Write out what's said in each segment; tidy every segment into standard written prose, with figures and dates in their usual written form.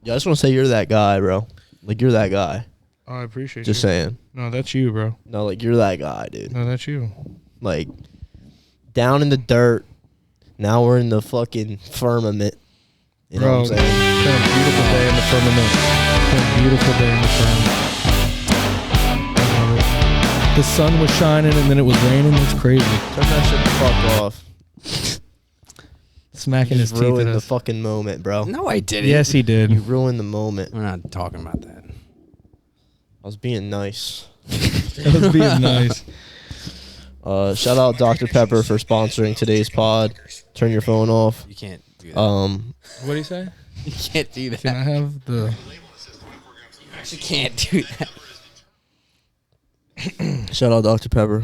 Yeah, I just want to say you're that guy, bro. Like, you're that guy. Oh, I appreciate Just saying. No, that's you, bro. No, like, you're that guy, dude. No, that's you. Like, down in the dirt. Now we're in the fucking firmament. You know what I'm saying? It's been a beautiful day in the firmament. It's been a beautiful day in the firmament. I love it. The sun was shining and then it was raining. It's crazy. Turn that shit the fuck off. Smacking his teeth at ruined the us. fucking moment, bro. No, I didn't. Yes, he did. You ruined the moment. We're not talking about that. I was being nice. That was being nice. Shout out Dr. Pepper for sponsoring today's pod. Turn your phone off. You can't do that. What do you say? You can't do that. Can I have the... You actually can't do that. Shout out Dr. Pepper.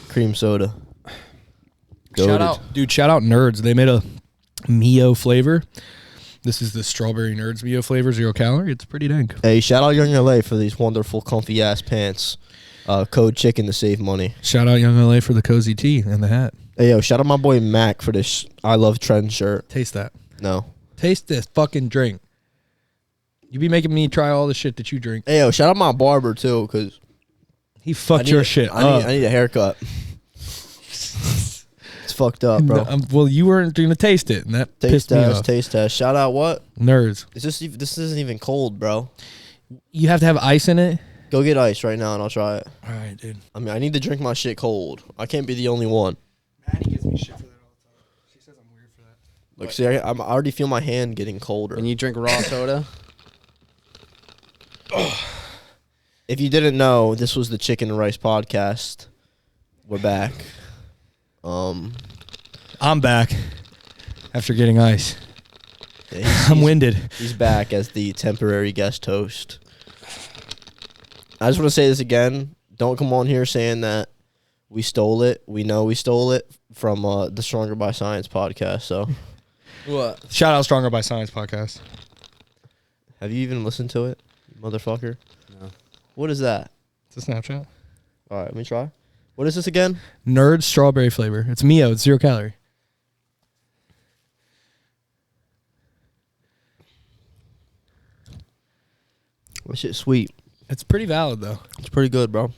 Cream soda. Shout out Nerds. They made a Mio flavor. This is the strawberry Nerds Mio flavor, 0 calorie. It's pretty dang. Hey, shout out YoungLa for these wonderful comfy ass pants. Code chicken to save money. Shout out YoungLa for the cozy tee and the hat. Hey, yo, shout out my boy Mac for this I Love Trend shirt. Taste that. No. Taste this fucking drink. You be making me try all the shit that you drink. Hey, yo, shout out my barber, too, because... He fucked your shit up. I need a haircut. It's fucked up, bro. Well, you weren't going to taste it, and that pissed me off. Taste test. Shout out what? Nerds. This isn't even cold, bro. You have to have ice in it? Go get ice right now, and I'll try it. All right, dude. I mean, I need to drink my shit cold. I can't be the only one. Maddie gives me shit for that all the time. She says I'm weird for that. Like, see, I already feel my hand getting colder. When you drink raw soda? If you didn't know, this was the Chicken and Rice podcast. We're back. I'm back after getting ice. Yeah, I'm winded. He's back as the temporary guest host. I just want to say this again. Don't come on here saying that we stole it. We know we stole it from the Stronger by Science podcast. So, What? Shout out Stronger by Science podcast. have you even listened to it, you motherfucker? No. What is that? It's a Snapchat. All right, let me try. What is this again? Nerds strawberry flavor. It's Mio. It's 0 calorie. This shit's sweet. It's pretty valid, though. It's pretty good, bro.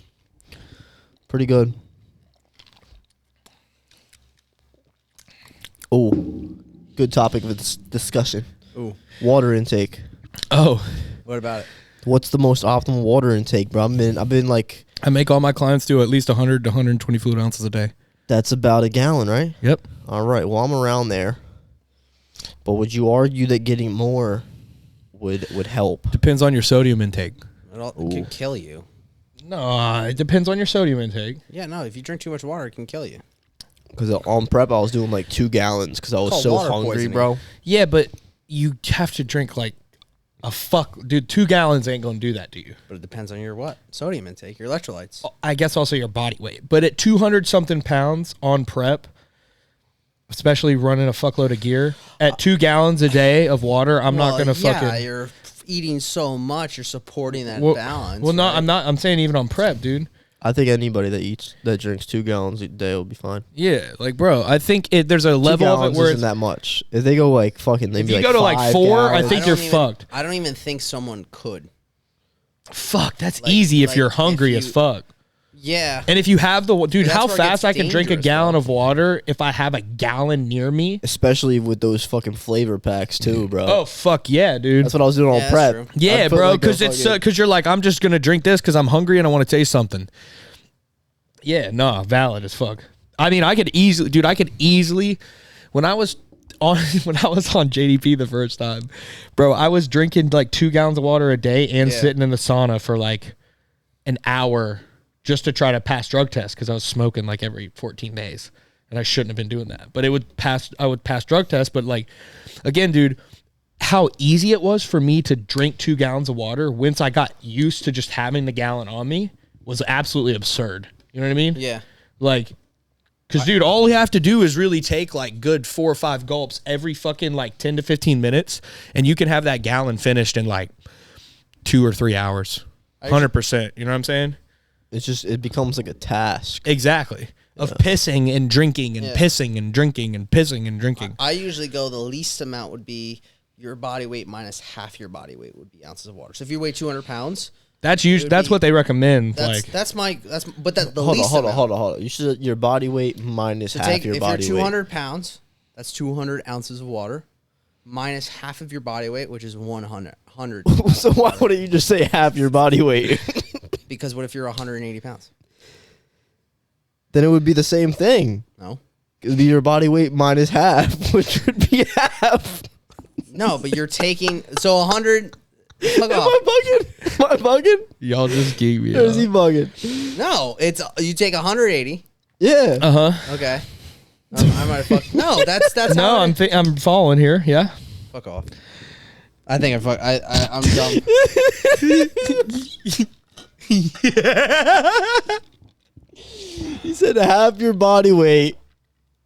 Pretty good. Oh, good topic of discussion. Ooh. Water intake. Oh. What about it? What's the most optimal water intake, bro? I've been like, I make all my clients do at least 100 to 120 fluid ounces a day. that's about a gallon, right? Yep. All right. Well, I'm around there. But would you argue that getting more would help? Depends on your sodium intake. It could kill you. No, it depends on your sodium intake. Yeah, no. If you drink too much water, it can kill you. Because on prep, I was doing like 2 gallons because I was called so water hungry, poisoning. bro. Yeah, but you have to drink like a fuck. Dude, 2 gallons ain't going to do that to you. But it depends on your what? Sodium intake, your electrolytes. I guess also your body weight. But at 200-something pounds on prep, especially running a fuckload of gear, at 2 gallons a day of water, I'm not going to fucking... Yeah, you're eating so much, you're supporting that Well, balance. Well, no, right? I'm not. I'm saying even on prep, dude. I think anybody that drinks 2 gallons a day will be fine. Yeah, like, bro, I think there's a 2 level of gallons it where isn't it's... that much. If they go like fucking, If you go to like 4, I think you're fucked. I don't even think someone could. Fuck, that's Like- easy if like, you're hungry if as you- fuck. Yeah. And if you have the... Dude, That's how where it fast gets I can drink a dangerous, gallon though. of water if I have a gallon near me? Especially with those fucking flavor packs too, bro. Oh, fuck yeah, dude. That's what I was doing on Yeah, prep. that's true. Yeah, I'd put, bro, like, a because it's fucking- because you're like, I'm just gonna drink this because I'm hungry and I want to taste something. Yeah, no, valid as fuck. I mean, I could easily, when I was on JDP the first time, bro, I was drinking like 2 gallons of water a day and Yeah. sitting in the sauna for like an hour just to try to pass drug tests because I was smoking like every 14 days and I shouldn't have been doing that. But I would pass drug tests. But like, again, dude, how easy it was for me to drink 2 gallons of water once I got used to just having the gallon on me was absolutely absurd. You know what I mean? Yeah. Like, because, dude, all we have to do is really take like good 4 or 5 gulps every fucking like 10 to 15 minutes, and you can have that gallon finished in like 2 or 3 hours. 100%. You know what I'm saying? It becomes like a task. Exactly. Of pissing and drinking and Yeah. pissing and drinking and pissing and drinking. I usually go the least amount would be your body weight minus half your body weight would be ounces of water. So if you weigh 200 pounds, That's usually that's what they recommend. that's the Hold least on, amount. hold on. You should your body weight minus So half your if body you're weight. 200 pounds, that's 200 ounces of water minus half of your body weight, which is 100. So why wouldn't you just say half your body weight? Because what if you're 180 pounds? Then it would be the same thing. No. It would be your body weight minus half, which would be half. No, but you're taking 100. Fuck Am off. I bugging? Am I bugging? Y'all just gave me. Or is he bugging? No, it's you take 180. Yeah. Uh-huh. Okay. I might have fucked. No, that's No, how I'm following here. Yeah. fuck off. I think I'm dumb. He said half your body weight.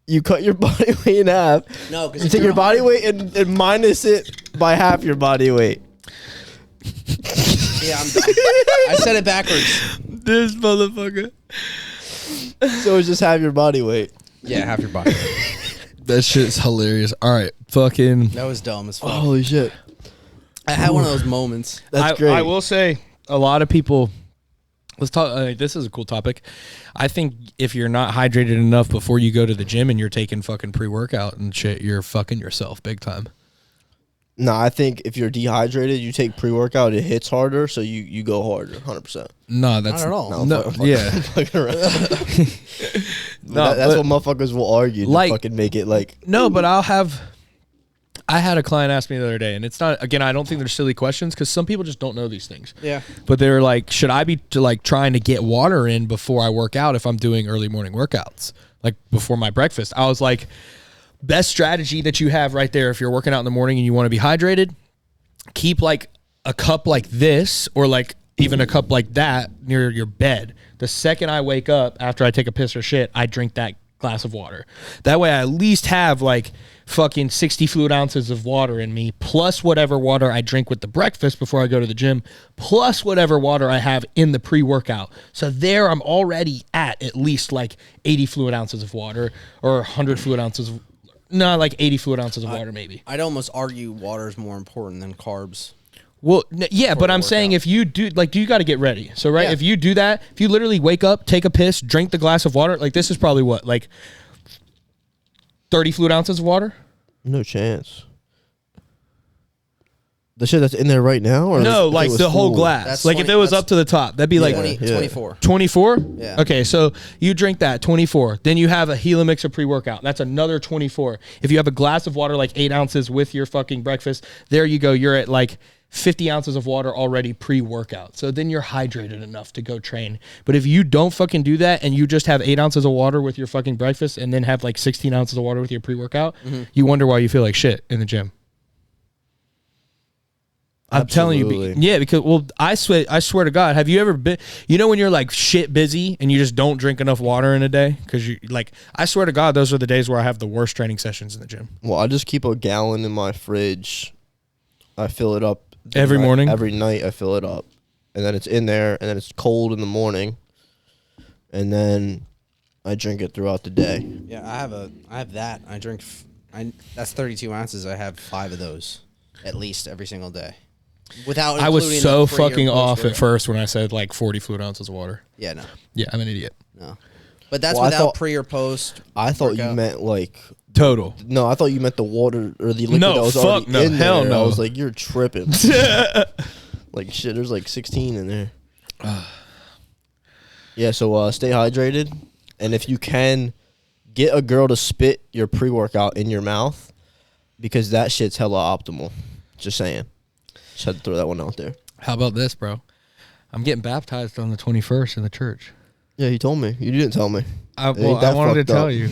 You cut your body weight in half. No, because You take your body weight and minus it by half your body weight. Yeah, I'm dumb. I said it backwards. This motherfucker. So it's just half your body weight. Yeah, half your body. That shit's hilarious. All right, fucking. That was dumb as fuck. Holy shit. I had one of those moments. That's great. I will say a lot of people. Let's talk. This is a cool topic. I think if you're not hydrated enough before you go to the gym and you're taking fucking pre-workout and shit, you're fucking yourself big time. No, I think if you're dehydrated, you take pre-workout, it hits harder, so you go harder, 100%. No, that's Not at all. No, yeah. Fucking around. No, That's but- what motherfuckers will argue to Like- fucking make it like. No, but I had a client ask me the other day, and it's not, again, I don't think they're silly questions because some people just don't know these things. Yeah. But they're like, should I be trying to get water in before I work out if I'm doing early morning workouts, like before my breakfast? I was like, best strategy that you have right there if you're working out in the morning and you want to be hydrated, keep like a cup like this or like even a cup like that near your bed. The second I wake up after I take a piss or shit, I drink that glass of water. That way I at least have like fucking 60 fluid ounces of water in me, plus whatever water I drink with the breakfast before I go to the gym, plus whatever water I have in the pre-workout. So there I'm already at least like 80 fluid ounces of water or 100 fluid ounces of, no, like 80 fluid ounces of water maybe. I'd almost argue water is more important than carbs. Well, yeah, but I'm workout. saying if you do, like, you got to get ready. So, right, Yeah. if you do that, if you literally wake up, take a piss, drink the glass of water, like, this is probably what, like 30 fluid ounces of water? No chance. The shit that's in there right now? Or No, if it like was the whole full? glass. That's Like, 20 if it was that's- up to the top, that'd be like 24. 24? Yeah. Okay, so you drink that, 24. Then you have a Gila mix of pre-workout. That's another 24. If you have a glass of water, like 8 ounces with your fucking breakfast, there you go. You're at like 50 ounces of water already pre-workout. So then you're hydrated enough to go train. But if you don't fucking do that and you just have 8 ounces of water with your fucking breakfast and then have like 16 ounces of water with your pre-workout, you wonder why you feel like shit in the gym. I'm telling you, Absolutely. yeah, because I swear to God, have you ever been? You know when you're like shit busy and you just don't drink enough water in a day because you like. I swear to God, those are the days where I have the worst training sessions in the gym. Well, I just keep a gallon in my fridge. I fill it up Every morning? Every night I fill it up, and then it's in there, and then it's cold in the morning, and then I drink it throughout the day. Yeah, I have that. I drink. That's 32 ounces. I have 5 of those at least every single day. Without I was including so the pre or fucking off at post-workout. first when I said like 40 fluid ounces of water. Yeah, no, Yeah, I'm an idiot. no. But that's Well, I without thought- pre or post. I thought you workout. meant like Total. no. I thought you meant the water or the liquid No, that was fuck already no. in Hell there. no. I was like, you're tripping. Like shit, there's like 16 in there. Yeah, so stay hydrated, and if you can, get a girl to spit your pre-workout in your mouth, because that shit's hella optimal. Just saying. Just had to throw that one out there. How about this, bro? I'm getting baptized on the 21st in the church. Yeah, he told me. You didn't tell me. I ain't wanted that to fucked tell up. you.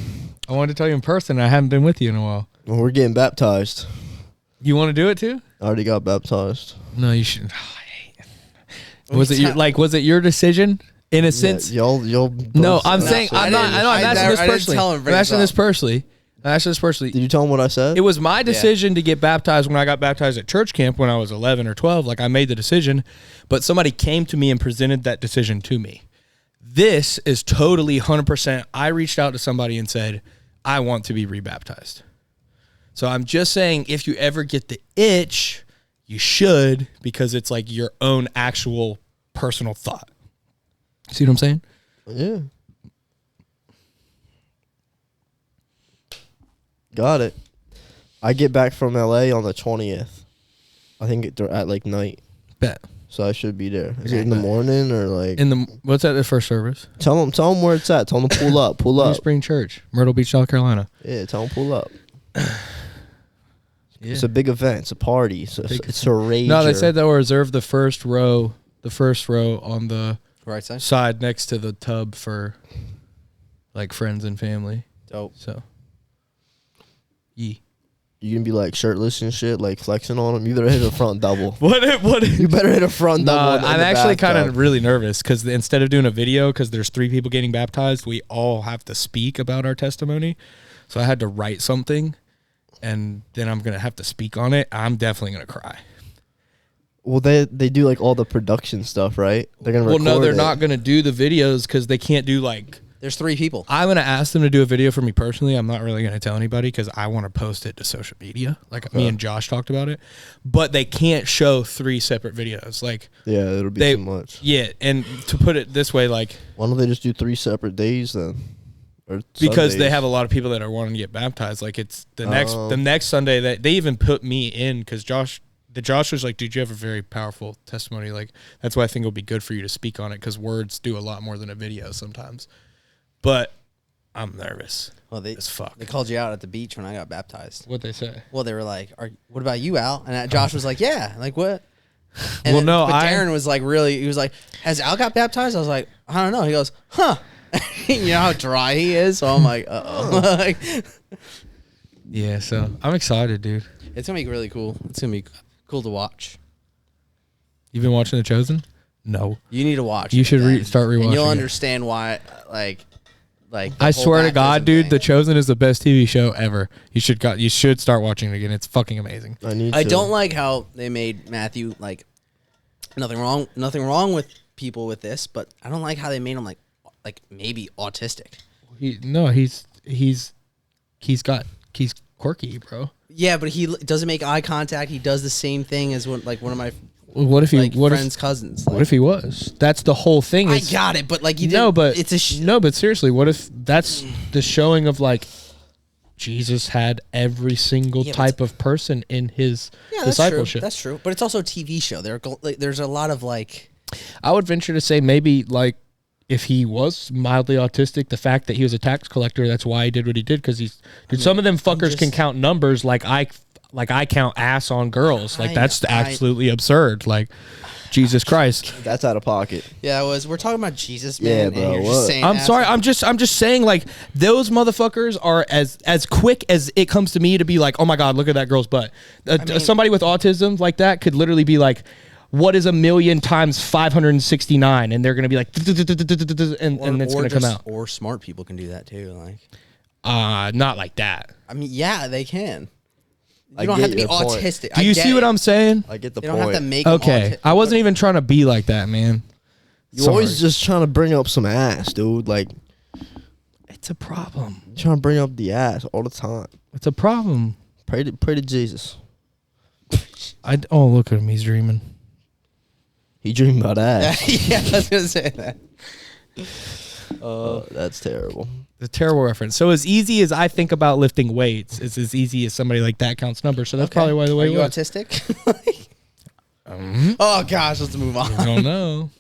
I wanted to tell you in person. I haven't been with you in a while. Well, we're getting baptized. You want to do it too? I already got baptized. No, you shouldn't. What Was are it you your, like? Was it your decision in a sense? Yeah, y'all. No, both I'm said saying that. I'm not. I know. I'm asking this I didn't personally. tell him to I'm bring asking this this personally. I'm asking this personally. Did you tell him what I said? It was my decision to get baptized when I got baptized at church camp when I was 11 or 12. Like I made the decision, but somebody came to me and presented that decision to me. This is totally 100%. I reached out to somebody and said, I want to be rebaptized. So I'm just saying, if you ever get the itch, you should, because it's like your own actual personal thought. See what I'm saying? Yeah. Got it. I get back from LA on the 20th. I think they're at like night. Bet. So I should be there. Is it in the morning or like What's at the first service? Tell them where it's at. Tell them to pull up. Pull New up. Spring Church, Myrtle Beach, South Carolina. Yeah, tell them pull up. Yeah. It's a big event. It's a party. So it's a rage. No, they said they'll reserve the first row on the Right side next to the tub for like friends and family. Dope. So, You gonna be like shirtless and shit, like flexing on them. You better hit a front double. What? You better hit a front double. I'm actually kind of really nervous because instead of doing a video, because there's 3 people getting baptized, we all have to speak about our testimony. So I had to write something, and then I'm gonna have to speak on it. I'm definitely gonna cry. Well, they do like all the production stuff, right? They're gonna. Well, no, they're not gonna do the videos because they can't do like. There's 3 people. I'm going to ask them to do a video for me personally. I'm not really going to tell anybody because I want to post it to social media. Like me and Josh talked about it. But they can't show 3 separate videos. Like, yeah, it'll be too much. Yeah, and to put it this way, like... Why don't they just do 3 separate days then? Or because Sundays? they have a lot of people that are wanting to get baptized. Like, it's the next Sunday that they even put me in because Josh was like, dude, you have a very powerful testimony. Like, that's why I think it'll be good for you to speak on it because words do a lot more than a video sometimes. But I'm nervous. Well, they called you out at the beach when I got baptized. What'd they say? Well, they were like, "What about you, Al?" And Josh was like, "Yeah." Like what? And well, no, but Darren was like, really. He was like, "Has Al got baptized?" I was like, "I don't know." He goes, "Huh." You know how dry he is, so I'm like, "Uh oh." Yeah, so I'm excited, dude. It's gonna be really cool. It's gonna be cool to watch. You've been watching The Chosen? No. You need to watch. You should start rewatching. And you'll it. understand why, like I swear to God, dude, The Chosen is the best TV show ever. You should start watching it again. It's fucking amazing. I don't like how they made Matthew like nothing wrong with people with this, but I don't like how they made him like maybe autistic. He's quirky, bro. Yeah, but he doesn't make eye contact. He does the same thing as one of my friend's cousins. What if he was? That's the whole thing. I got it, but like but seriously, what if that's the showing of like Jesus had every single type of person in his discipleship? That's true, but it's also a TV show. There's a lot of like. I would venture to say maybe like if he was mildly autistic, the fact that he was a tax collector, that's why he did what he did because some of them fuckers can count numbers like I count ass on girls. Like that's absolutely absurd. Like Jesus Christ, that's out of pocket. Yeah, we're talking about Jesus, man. Yeah, bro. And you're just saying I'm sorry. I'm just saying like those motherfuckers are as quick as it comes to me to be like, oh my God, look at that girl's butt. Somebody with autism like that could literally be like, what is 1,000,000 times 569? And they're gonna be like, and it's gonna come out. Or smart people can do that too. Like, not like that. I mean, yeah, they can. You don't have to be autistic. Do you see what I'm saying? I get the point. point. Don't have to make okay. I wasn't even trying to be like that, man. You're always just trying to bring up some ass, dude. Like, it's a problem. You're trying to bring up the ass all the time. It's a problem. Pray to Jesus. Oh, look at him. He's dreaming. He dreamed about ass. Yeah, I was gonna say that. That's terrible. The terrible reference. So as easy as I think about lifting weights, it's as easy as somebody like that counts numbers. So that's probably why the way Are you was. autistic? Oh gosh, let's move on. I don't know.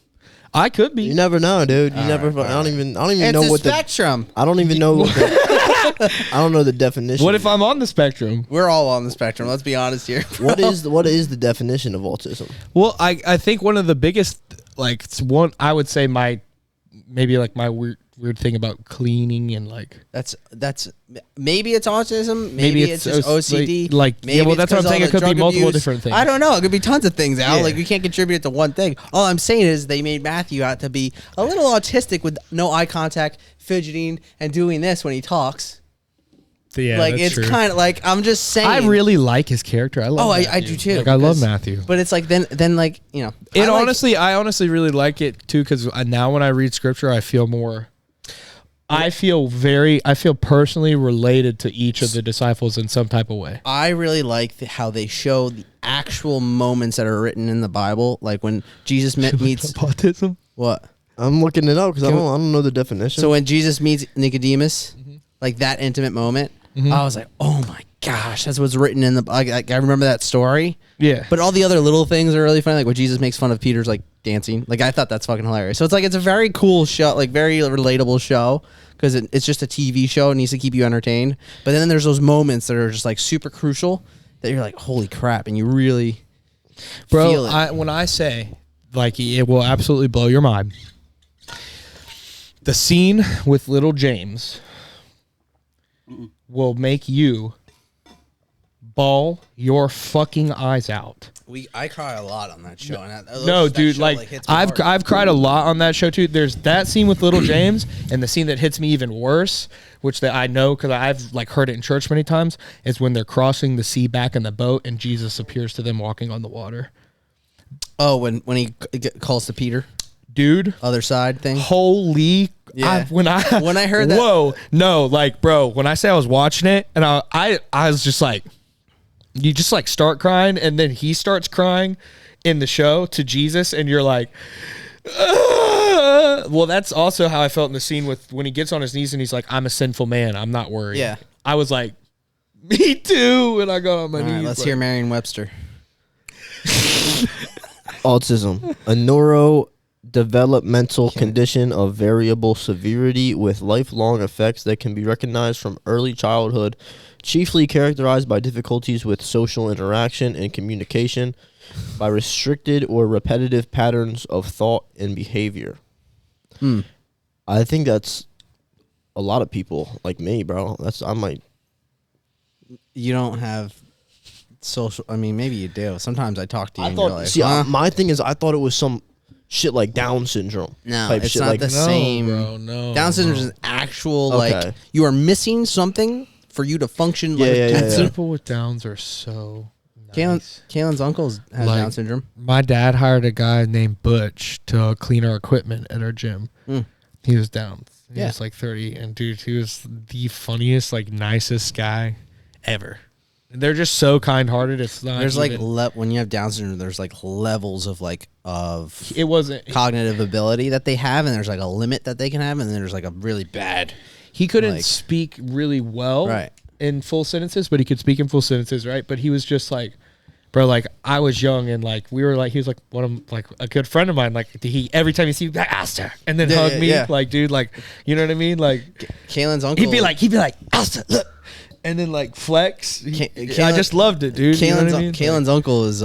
I could be. You never know, dude. You never. Right. I don't even know what the spectrum. I don't even know. I don't know the definition. What if I'm on the spectrum? We're all on the spectrum. Let's be honest here. Bro. What is the definition of autism? Well, I think one of the biggest I would say my weird thing about cleaning and like that's maybe it's autism, maybe it's just OCD. Maybe that's what I'm saying. It could be multiple different things. I don't know. It could be tons of things, Al. Yeah. Like we can't contribute it to one thing. All I'm saying is they made Matthew out to be a little autistic with no eye contact, fidgeting, and doing this when he talks. Yeah, like that's it's kind of like I'm just saying. I really like his character. I love. I do too. Like I love Matthew. But it's like then like you know. I honestly really like it too because now when I read scripture, I feel more. I feel personally related to each of the disciples in some type of way. I really like how they show the actual moments that are written in the Bible, like when Jesus meets autism. What? I'm looking it up because I don't know the definition. So when Jesus meets Nicodemus, like that intimate moment, I was like, oh my gosh, that's what's written in the. I remember that story. Yeah. But all the other little things are really funny, like when Jesus makes fun of Peter's like dancing. Like I thought that's fucking hilarious. So it's a very cool show, like very relatable show because it's just a TV show. It needs to keep you entertained. But then there's those moments that are just like super crucial that you're like, holy crap, and you really feel it. When I say like it will absolutely blow your mind. The scene with little James will make you bawl your fucking eyes out. I cry a lot on that show. And Dude, I've cried a lot on that show too. There's that scene with little James, and the scene that hits me even worse, which that I know because I've like heard it in church many times, is when they're crossing the sea back in the boat, and Jesus appears to them walking on the water. Oh, when he calls to Peter, dude, other side thing. Holy. Yeah. When I heard that. Whoa, no, like, bro, when I say I was watching it, and I was just like, you just like start crying, and then he starts crying in the show to Jesus, and you're like, well, that's also how I felt in the scene with when he gets on his knees and he's like, I'm a sinful man, I'm not worried. Yeah. I was like, me too, and I got on my knees. Let's hear Merriam-Webster. Autism, a neurodevelopmental condition of variable severity with lifelong effects that can be recognized from early childhood, chiefly characterized by difficulties with social interaction and communication, by restricted or repetitive patterns of thought and behavior. I think that's a lot of people like me, bro. You don't have social. I mean, maybe you do. Sometimes I talk to you. My thing is, I thought it was some shit like Down syndrome. No, type it's shit. not Like, the same. Bro, no, Down syndrome is an actual like you are missing something for you to function. People with Downs are so. Nice. Kaylin's uncle has Down syndrome. My dad hired a guy named Butch to clean our equipment at our gym. He was Downs. He was like 30, and dude, he was the funniest, like nicest guy ever. They're just so kind-hearted. It's not. There's like when you have Down syndrome, there's like levels of it wasn't cognitive ability that they have, and there's like a limit that they can have, and then there's like a really bad. He couldn't speak really well, right, in full sentences, but he could speak in full sentences, right? But he was just like, bro, like I was young and like we were like he was like one of like a good friend of mine. Like he every time you see me, like Asta, and then hug me, like dude, like you know what I mean? Like Kaylin's uncle, he'd be like Asta, look, and then like flex. I just loved it, dude. Kaylin's uncle is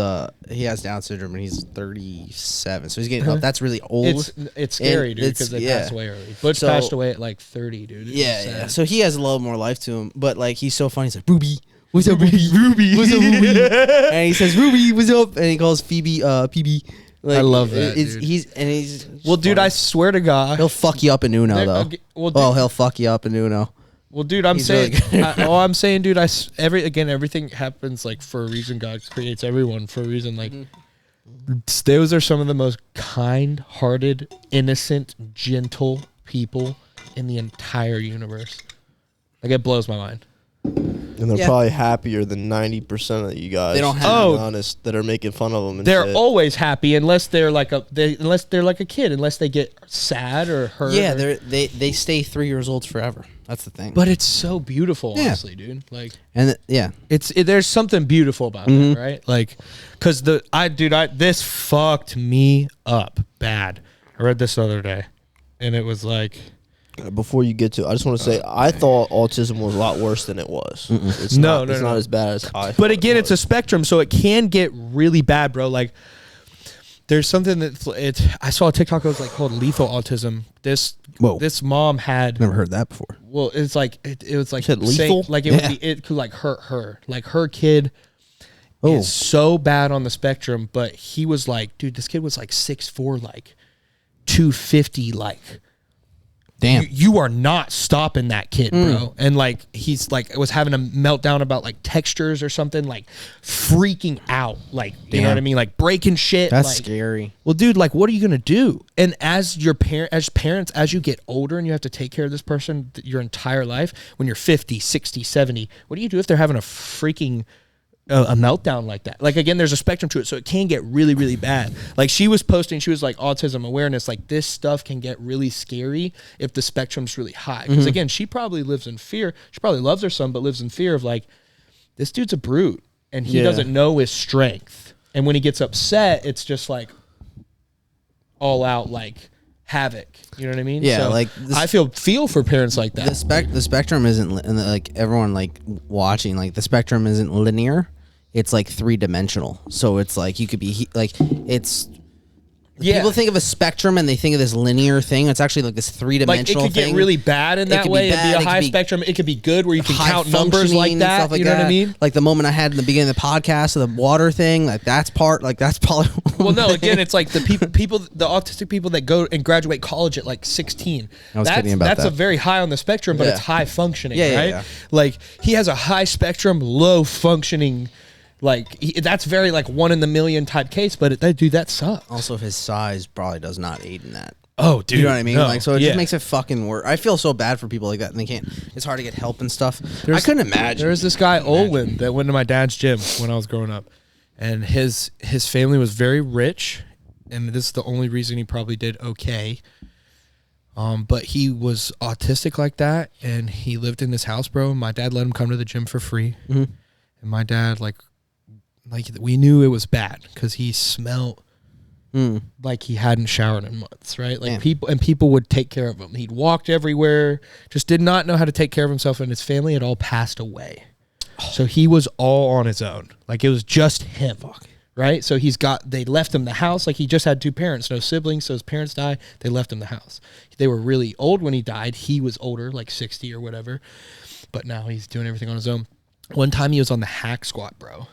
he has Down syndrome and he's 37, so he's getting up. That's really old. It's scary, dude, because they passed away early. Butch passed away at like 30, dude. Yeah. So he has a little more life to him, but like he's so funny. He's like Ruby. What's up, Ruby? What's up, Ruby? And he says, Ruby, what's up? And he calls Phoebe, PB. Like, I love that, dude. He's well, dude, I swear to God. He'll fuck you up in Uno, though. He'll fuck you up in Uno. Well, dude, I'm saying, I'm saying, dude, everything happens like for a reason. God creates everyone for a reason. Like, those are some of the most kind-hearted, innocent, gentle people in the entire universe. Like, it blows my mind. And they're probably happier than 90% of you guys. They don't have to be honest, that are making fun of them. And they're always happy unless they're like a kid, unless they get sad or hurt. Yeah, they stay 3 years old forever. That's the thing. But it's so beautiful, honestly, dude. Like, and there's something beautiful about that, right? Like, because this fucked me up bad. I read this the other day, and it was like. Before you get to, I just want to say, I thought autism was a lot worse than it was. It's not as bad as I thought. But again, it's a spectrum, so it can get really bad, bro. Like, there's something I saw a TikTok that was like called lethal autism. This mom had never heard that before. Well, it's like it was like lethal, like it could like hurt her. Like her kid is so bad on the spectrum, but he was like, dude, this kid was like 6'4", like 250, like. Damn. You are not stopping that kid, bro. And like he's like was having a meltdown about like textures or something, like freaking out, like you know what I mean, like breaking shit. That's like, scary. Well, dude, like what are you gonna do? And as your parents, as you get older and you have to take care of this person your entire life, when you're 50, 60, 70, what do you do if they're having a freaking a meltdown like that? Like again, there's a spectrum to it, so it can get really, really bad. Like she was posting, she was like autism awareness, like this stuff can get really scary if the spectrum's really high. Because again, she probably lives in fear. She probably loves her son, but lives in fear of like, this dude's a brute and he doesn't know his strength. And when he gets upset, it's just like all out like havoc. You know what I mean? Yeah, so like I feel for parents like that. The spectrum isn't like everyone like watching. Like the spectrum isn't linear. It's like 3-dimensional. So it's like you could be like it's. Yeah. People think of a spectrum and they think of this linear thing. It's actually like this 3-dimensional like it could thing. get really bad in that way and be a high spectrum. It could be good where you can count numbers like that. Stuff like you know that. what I mean? Like the moment I had in the beginning of the podcast, the water thing, like that's probably. Well, no, again, it's like the the autistic people that go and graduate college at like 16. I was kidding about that. That's a very high on the spectrum, but it's high functioning, right? Yeah. Like he has a high spectrum, low functioning. Like that's very like 1 in a million type case, but dude, that sucks. Also, his size probably does not aid in that. Oh, dude, you know what I mean? no. Like, so it just makes it fucking worse. I feel so bad for people like that, and they can't. It's hard to get help and stuff. I couldn't imagine. There was this guy Olin that went to my dad's gym when I was growing up, and his family was very rich, and this is the only reason he probably did okay. But he was autistic like that, and he lived in this house, bro. My dad let him come to the gym for free, and my dad like we knew it was bad because he smelled like he hadn't showered in months, right? Like people would take care of him. He'd walked everywhere, just did not know how to take care of himself, and his family had all passed away. So he was all on his own. Like it was just him, right? So they left him the house. Like he just had 2 parents, no siblings. So his parents died. They left him the house. They were really old when he died. He was older, like 60 or whatever. But now he's doing everything on his own. One time he was on the hack squat, bro.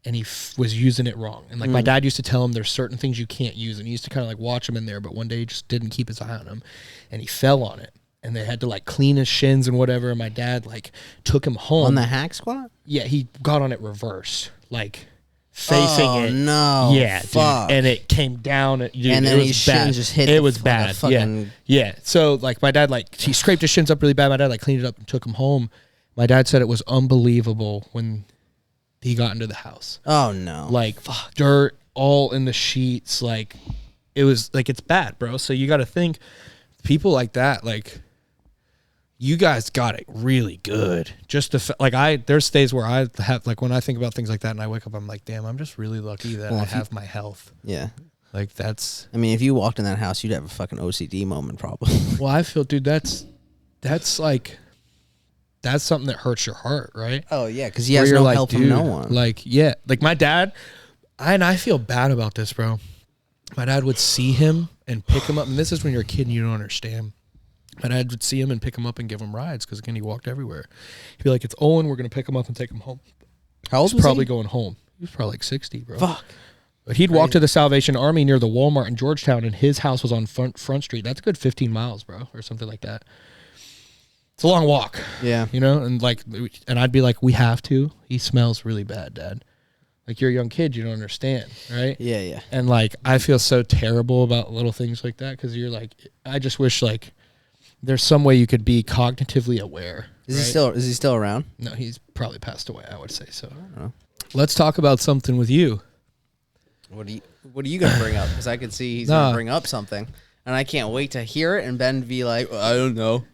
And he was using it wrong. And like my dad used to tell him there's certain things you can't use. And he used to kind of like watch him in there. But one day he just didn't keep his eye on him. And he fell on it. And they had to like clean his shins and whatever. And my dad like took him home. On the hack squat? Yeah, he got on it reverse. Like facing it. No. Yeah, fuck. Dude. And it came down. Dude, and then his shins just hit. It was bad. Yeah. So like my dad like he scraped his shins up really bad. My dad like cleaned it up and took him home. My dad said it was unbelievable when he got into the house. Oh no. Like dirt all in the sheets. Like it was like it's bad, bro. So you got to think people like that. Like you guys got it really good. Just there's days where I have like when I think about things like that and I wake up, I'm like, damn, I'm just really lucky that I have my health. Yeah. Like that's. I mean, if you walked in that house, you'd have a fucking OCD moment, probably. Well, I feel, dude, that's like. That's something that hurts your heart, right? Oh yeah, because he has no help from no one. Like like my dad, and I feel bad about this, bro. My dad would see him and pick him up, and this is when you're a kid and you don't understand. My dad would see him and pick him up and give him rides because again he walked everywhere. He'd be like, "It's Owen, we're gonna pick him up and take him home." How old was probably he? Going home. He was probably like 60, bro. Fuck. But he'd walk to the Salvation Army near the Walmart in Georgetown, and his house was on Front Street. That's a good 15 miles, bro, or something like that. It's a long walk. Yeah. You know, and I'd be like, we have to. He smells really bad, Dad. Like, you're a young kid, you don't understand, right? Yeah, yeah. And like, I feel so terrible about little things like that because you're like, I just wish like there's some way you could be cognitively aware. Is right? he still around? No, he's probably passed away, I would say so. I don't know. Let's talk about something with you. What are you gonna bring up? Because I can see he's gonna bring up something. And I can't wait to hear it and Ben be like, I don't know.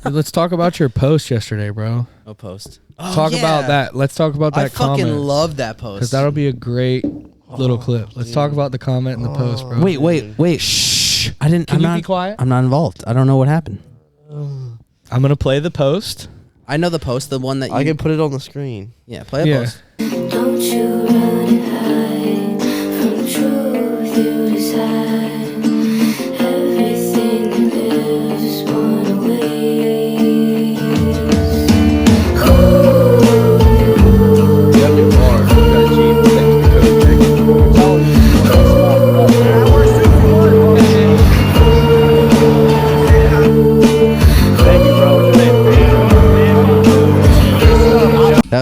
Let's talk about your post yesterday, bro. No post. Talk about that. Let's talk about that comment. I fucking love that post. Because that'll be a great little clip. Let's talk about the comment in the post, bro. Wait. Shh. Can you be quiet? I'm not involved. I don't know what happened. I'm going to play the post. I know the post, the one that you... I can put it on the screen. Yeah, play the post. Don't you run and hide from the truth you decide. Everything you live is one away.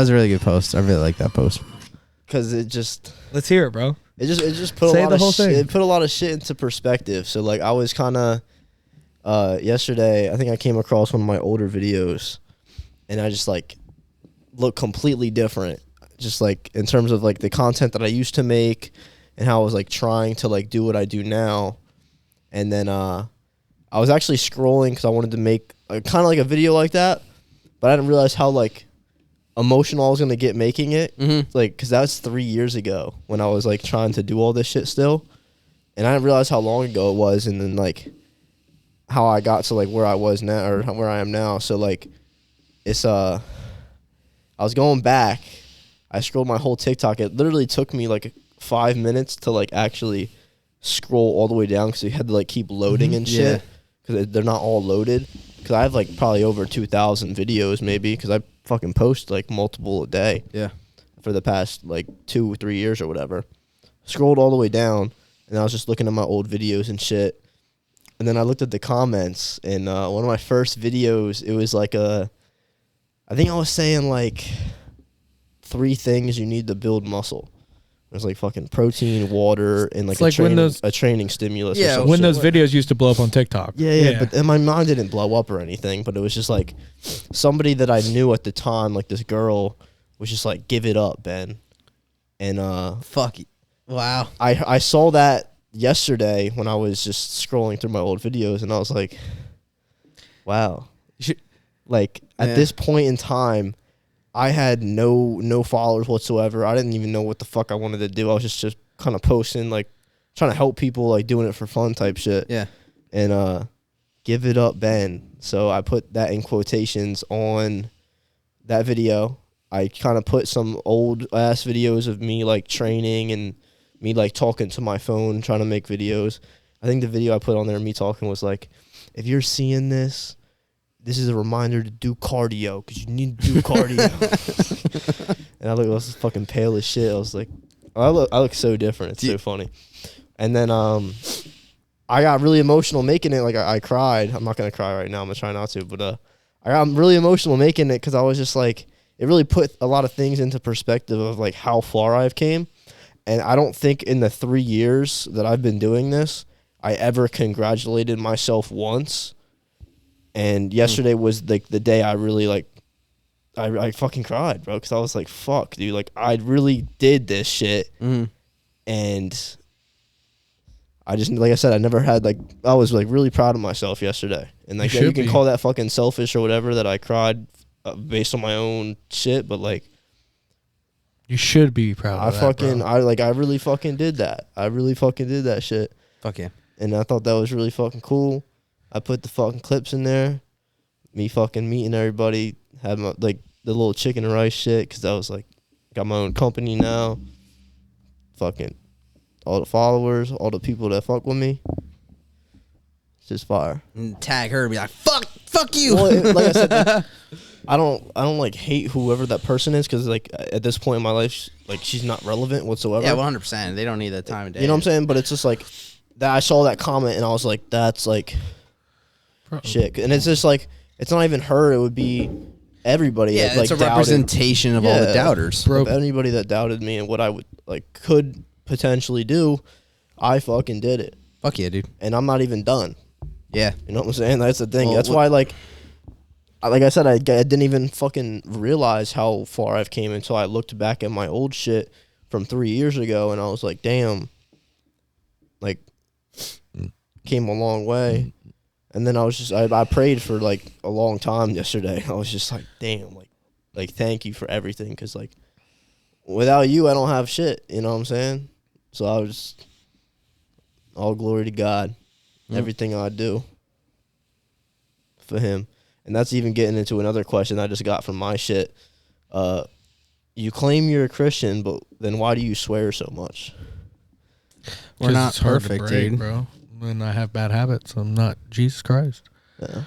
was a really good post. I really like that post. because it just Let's hear it, bro. it just put Say a lot the of whole thing. it put a lot of shit into perspective. So like I was kind of yesterday, I think I came across one of my older videos, and I just like look completely different, just like in terms of like the content that I used to make and how I was like trying to like do what I do now. And then I was actually scrolling because I wanted to make kind of like a video like that, but I didn't realize how like emotional I was gonna get making it. Like, because that was 3 years ago when I was like trying to do all this shit still, and I didn't realize how long ago it was, and then like how I got to like where I was now or where I am now. So like it's I was going back, I scrolled my whole TikTok. It literally took me like 5 minutes to like actually scroll all the way down because you had to like keep loading and shit because they're not all loaded. Because I have like probably over 2,000 videos maybe because I fucking post like multiple a day. Yeah. For the past like 2 or 3 years or whatever. Scrolled all the way down and I was just looking at my old videos and shit. And then I looked at the comments, and one of my first videos, it was like I think I was saying like 3 things you need to build muscle. There's like fucking protein, water, and like, It's like a training stimulus. Yeah, or some When shit. those videos used to blow up on TikTok. Yeah, but and my mind didn't blow up or anything, but it was just like somebody that I knew at the time, like this girl, was just like, "Give it up, Ben." And Fuck. Wow. I saw that yesterday when I was just scrolling through my old videos, and I was like, wow. Like at this point in time, I had no followers whatsoever. I didn't even know what the fuck I wanted to do. I was just kind of posting, like trying to help people, like doing it for fun type shit. Yeah. And give it up, Ben. So I put that in quotations on that video. I kind of put some old ass videos of me like training and me like talking to my phone, trying to make videos. I think the video I put on there, me talking, was like, if you're seeing this, this is a reminder to do cardio because you need to do cardio. And I was fucking pale as shit. I was like, I look so different. It's so funny. And then I got really emotional making it. Like I cried. I'm not gonna cry right now. I'm gonna try not to. But I got really emotional making it because I was just like, it really put a lot of things into perspective of like how far I've came. And I don't think in the 3 years that I've been doing this, I ever congratulated myself once. And yesterday was like the day I really like, I fucking cried, bro. Because I was like, fuck, dude. Like, I really did this shit. And I just, like I said, I never had like, I was like really proud of myself yesterday. And like, you can call that fucking selfish or whatever that I cried based on my own shit. But like, You should be proud of that, bro. I really fucking did that. I really fucking did that shit. Fuck yeah. And I thought that was really fucking cool. I put the fucking clips in there. Me fucking meeting everybody. Had my, like, the little chicken and rice shit. Because I was like, got my own company now. Fucking all the followers, all the people that fuck with me. It's just fire. And tag her and be like, fuck you. Well, like I said, like, I don't like hate whoever that person is because like at this point in my life, like she's not relevant whatsoever. Yeah, 100%. They don't need that time of day. You know what I'm saying? But it's just like that. I saw that comment and I was like, that's like shit. And it's just like it's not even her. It would be everybody. Yeah, that, like, it's a doubted. representation of all the doubters. Of anybody that doubted me and what I would like could potentially do. I fucking did it. Fuck yeah, dude. And I'm not even done. Yeah. You know what I'm saying? That's the thing. Well, That's why like I said, I didn't even fucking realize how far I've came until I looked back at my old shit from 3 years ago, and I was like, damn, like, came a long way. And then I was just, I prayed for, like, a long time yesterday. I was just like, damn, like thank you for everything, because, like, without you, I don't have shit, you know what I'm saying? So I was, all glory to God, everything I do for him. And that's even getting into another question I just got from my shit. You claim you're a Christian, but then why do you swear so much? We're not it's hard to perfect, break, dude. bro. And I have bad habits. I'm not Jesus Christ. Yeah.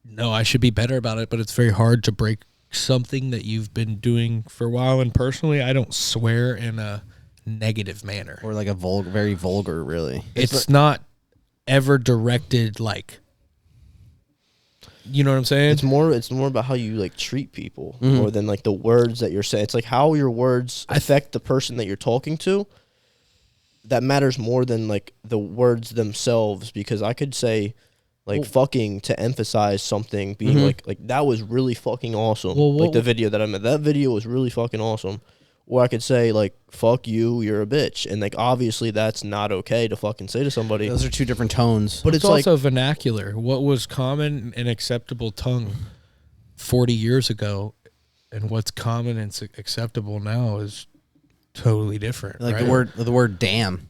No, I should be better about it, but it's very hard to break something that you've been doing for a while. And personally, I don't swear in a negative manner. Or like a very vulgar, really. It's not ever directed like You know what I'm saying? It's more about how you like treat people more than like the words that you're saying. It's like how your words affect the person that you're talking to. That matters more than like the words themselves, because I could say like fucking to emphasize something being like that was really fucking awesome. Like the video that I made, that video was really fucking awesome. Or I could say like fuck you, you're a bitch, and like obviously that's not okay to fucking say to somebody. Those are two different tones. But it's also vernacular. What was common and acceptable tongue 40 years ago, and what's common and acceptable now is totally different. Like right? the word damn.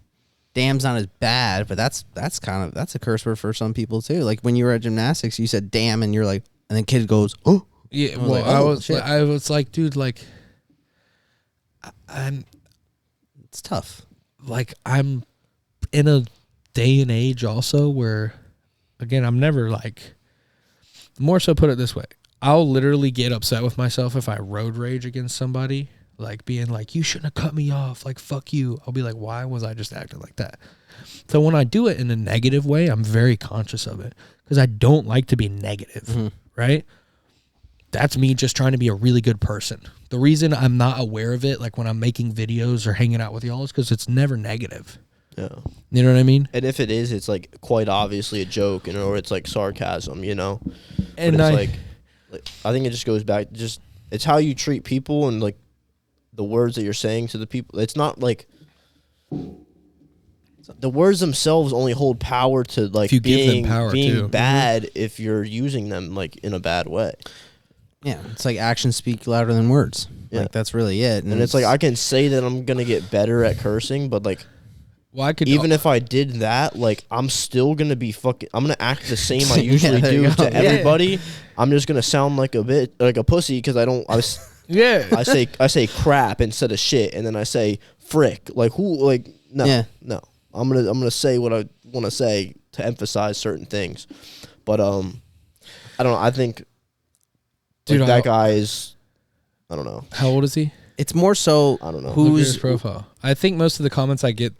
Damn's not as bad, but that's a curse word for some people too. Like when you were at gymnastics, you said damn, and you're like, and then kid goes, oh. Yeah, I was like, dude, like, It's tough. Like, I'm in a day and age also where, again, I'm never like, more so put it this way. I'll literally get upset with myself if I road rage against somebody, like being like, you shouldn't have cut me off. Like, fuck you. I'll be like, why was I just acting like that? So when I do it in a negative way, I'm very conscious of it because I don't like to be negative, right? That's me just trying to be a really good person. The reason I'm not aware of it, like when I'm making videos or hanging out with y'all, is because it's never negative. Yeah. You know what I mean? And if it is, it's like quite obviously a joke, or it's like sarcasm, And but it's like I think it just goes back, it's how you treat people and like the words that you're saying to the people. It's not like the words themselves only hold power to like if you give them power being too. bad if you're using them like in a bad way. Yeah, it's like actions speak louder than words. Yeah. Like that's really it. And it's like I can say that I'm gonna get better at cursing, but like even if I did that, like I'm still gonna be I'm gonna act the same I usually do to everybody. I'm just gonna sound like a pussy because I say crap instead of shit, and then I say frick. Like who? Like no. I'm gonna say what I want to say to emphasize certain things, but I don't know. I think dude, that guy is. I don't know. How old is he? It's more so. I don't know. Who's his profile? I think most of the comments I get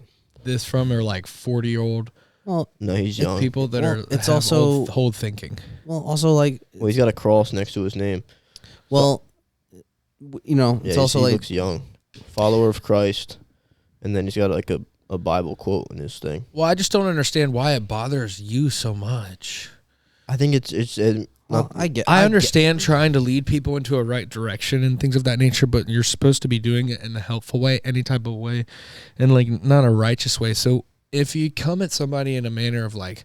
this from are like 40-year-old. Well, no, he's young. People that are. It's also old thinking. Well, also like. Well, he's got a cross next to his name. Well, it's also like he looks young, follower of Christ, and then he's got like a Bible quote in his thing. Well, I just don't understand why it bothers you so much. I think I understand trying to lead people into a right direction and things of that nature, but you're supposed to be doing it in a helpful way, any type of way, and like not a righteous way. So if you come at somebody in a manner of like,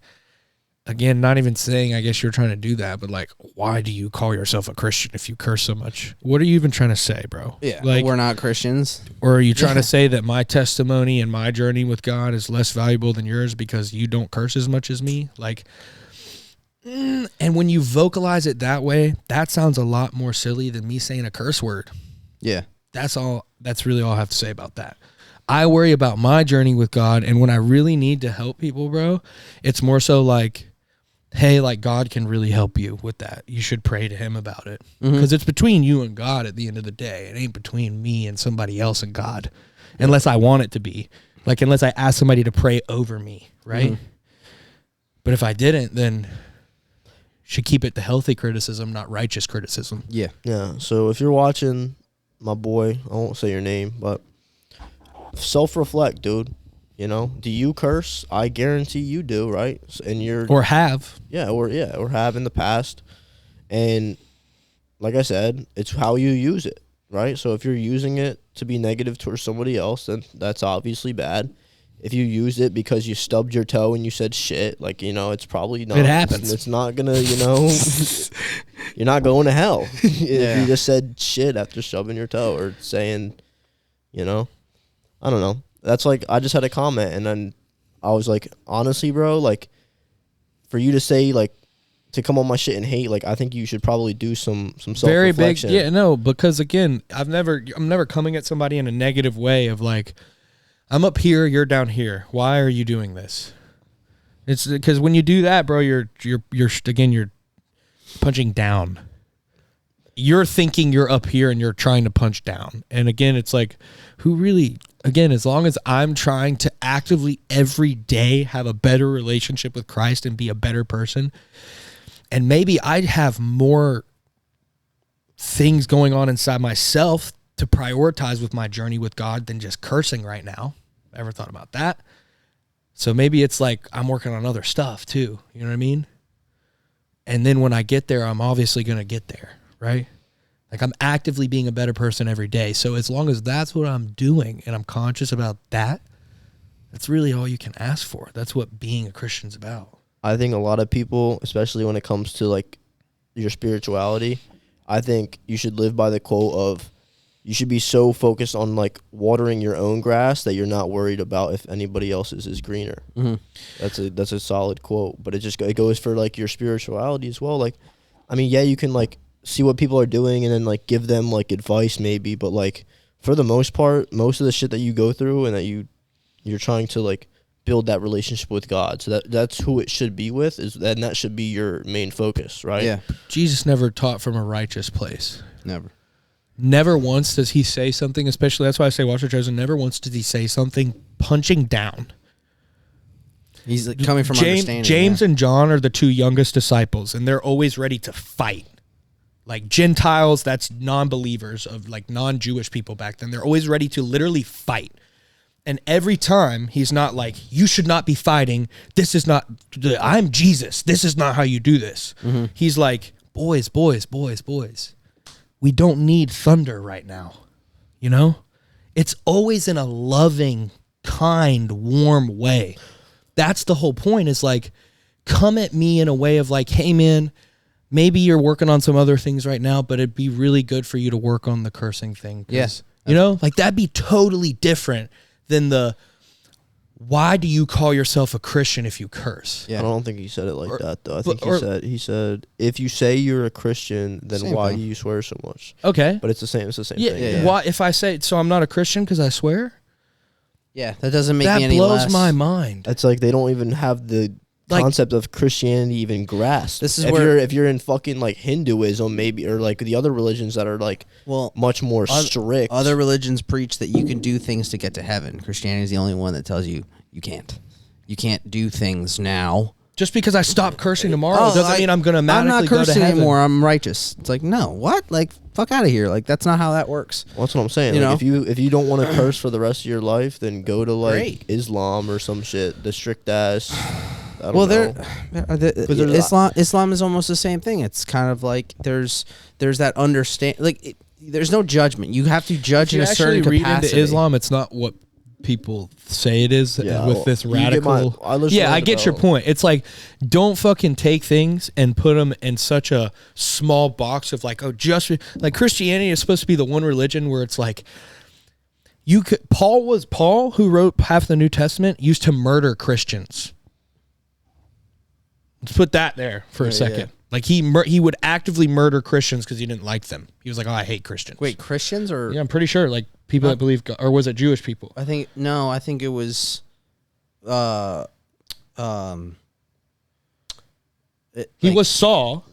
again, not even saying I guess you're trying to do that, but like, why do you call yourself a Christian if you curse so much? What are you even trying to say, bro? Yeah, like we're not Christians. Or are you trying to say that my testimony and my journey with God is less valuable than yours because you don't curse as much as me? Like, and when you vocalize it that way, that sounds a lot more silly than me saying a curse word. Yeah. That's all. That's really all I have to say about that. I worry about my journey with God, and when I really need to help people, bro, it's more so like, hey, like God can really help you with that. You should pray to him about it. Because it's between you and God at the end of the day. It ain't between me and somebody else and God. Unless I want it to be. Like, unless I ask somebody to pray over me, right? But if I didn't, then should keep it to healthy criticism, not righteous criticism. Yeah. Yeah. So if you're watching, my boy, I won't say your name, but self-reflect, dude. Do you curse? I guarantee you do, right? And you're or have. or have in the past. And like I said, it's how you use it, right? So if you're using it to be negative towards somebody else, then that's obviously bad. If you used it because you stubbed your toe and you said shit, like, it's probably not. It happens. It's not gonna, you're not going to hell if you just said shit after stubbing your toe or saying, I don't know. That's like, I just had a comment and then I was like, honestly, bro, like for you to say like, to come on my shit and hate, like I think you should probably do some self-reflection. Very big, because again, I'm never coming at somebody in a negative way of like, I'm up here, you're down here. Why are you doing this? It's because when you do that, bro, you're punching down. You're thinking you're up here and you're trying to punch down. And again, it's like, as long as I'm trying to actively every day have a better relationship with Christ and be a better person, And maybe I'd have more things going on inside myself to prioritize with my journey with God than just cursing right now. Ever thought about that? So maybe it's like I'm working on other stuff too. You know what I mean? And then when I get there, I'm obviously going to get there, right? Like I'm actively being a better person every day. So as long as that's what I'm doing and I'm conscious about that, that's really all you can ask for. That's what being a Christian's about. I think a lot of people, especially when it comes to like your spirituality, I think you should live by the quote of you should be so focused on like watering your own grass that you're not worried about if anybody else's is greener. That's a solid quote, but it goes for like your spirituality as well. Like, I mean, yeah, you can like see what people are doing and then like give them like advice maybe, but like for the most part, most of the shit that you go through and that you're trying to like build that relationship with God. So that's who it should be with, and that should be your main focus, right? Yeah. Jesus never taught from a righteous place. Never Once does he say something, especially that's why I say watch your chosen, never once did he say something punching down. He's like coming from understanding. James and John are the two youngest disciples, and they're always ready to fight. Like Gentiles, that's non-believers of like non-Jewish people back then. They're always ready to literally fight. And every time he's not like, you should not be fighting. This is not, I'm Jesus. This is not how you do this. He's like, boys. We don't need thunder right now. You know? It's always in a loving, kind, warm way. That's the whole point is like, come at me in a way of like, hey man, maybe you're working on some other things right now, but it'd be really good for you to work on the cursing thing. Yes. You know, like that'd be totally different than why do you call yourself a Christian if you curse? I don't think he said it like that though. I think he said if you say you're a Christian, then same why thing. do you swear so much? Okay. But it's the same thing. Yeah. Why if I say so I'm not a Christian because I swear? Yeah, that doesn't make That me any blows less. my mind. It's like they don't even have the concept of Christianity even grasped. This is if you're in fucking like Hinduism maybe, or like the other religions that are like much more strict. Other religions preach that you can do things to get to heaven. Christianity is the only one that tells you you can't. You can't do things now. Just because I stop cursing tomorrow doesn't mean I'm going to magically I'm not go to cursing heaven. anymore. I'm righteous. It's like, no, what? Like, fuck out of here. Like, that's not how that works. Well, that's what I'm saying. You Like, know? if you don't want to curse for the rest of your life, then go to like Great. Islam or some shit. The strict ass. I don't Well, know. Islam is almost the same thing. It's kind of like there's that understand. Like, there's no judgment. You have to judge in a certain read capacity. into Islam, it's not what people say it is with this radical. I get your point. It's like, don't fucking take things and put them in such a small box of like, just like Christianity is supposed to be the one religion where it's like, Paul, who wrote half the New Testament, used to murder Christians. Let's put that there for a second. Yeah. Like he would actively murder Christians because he didn't like them. He was like, I hate Christians. Wait, Christians or Yeah, I'm pretty sure. Like people that believe, or was it Jewish people? I think it was He was Saul,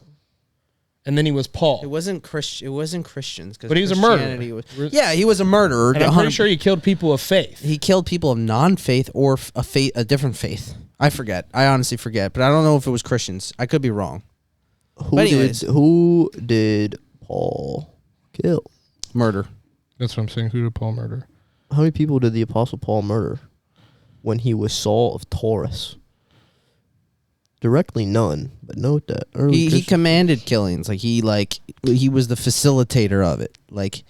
and then he was Paul. It wasn't Christians, But he was a murderer. He was a murderer. And I'm pretty sure he killed people of faith. He killed people of non-faith or a different faith. I forget. I honestly forget, but I don't know if it was Christians. I could be wrong. Who did Paul kill? Murder. That's what I'm saying. Who did Paul murder? How many people did the Apostle Paul murder when he was Saul of Taurus? Directly none, but note that He commanded killings. He was the facilitator of it. Like,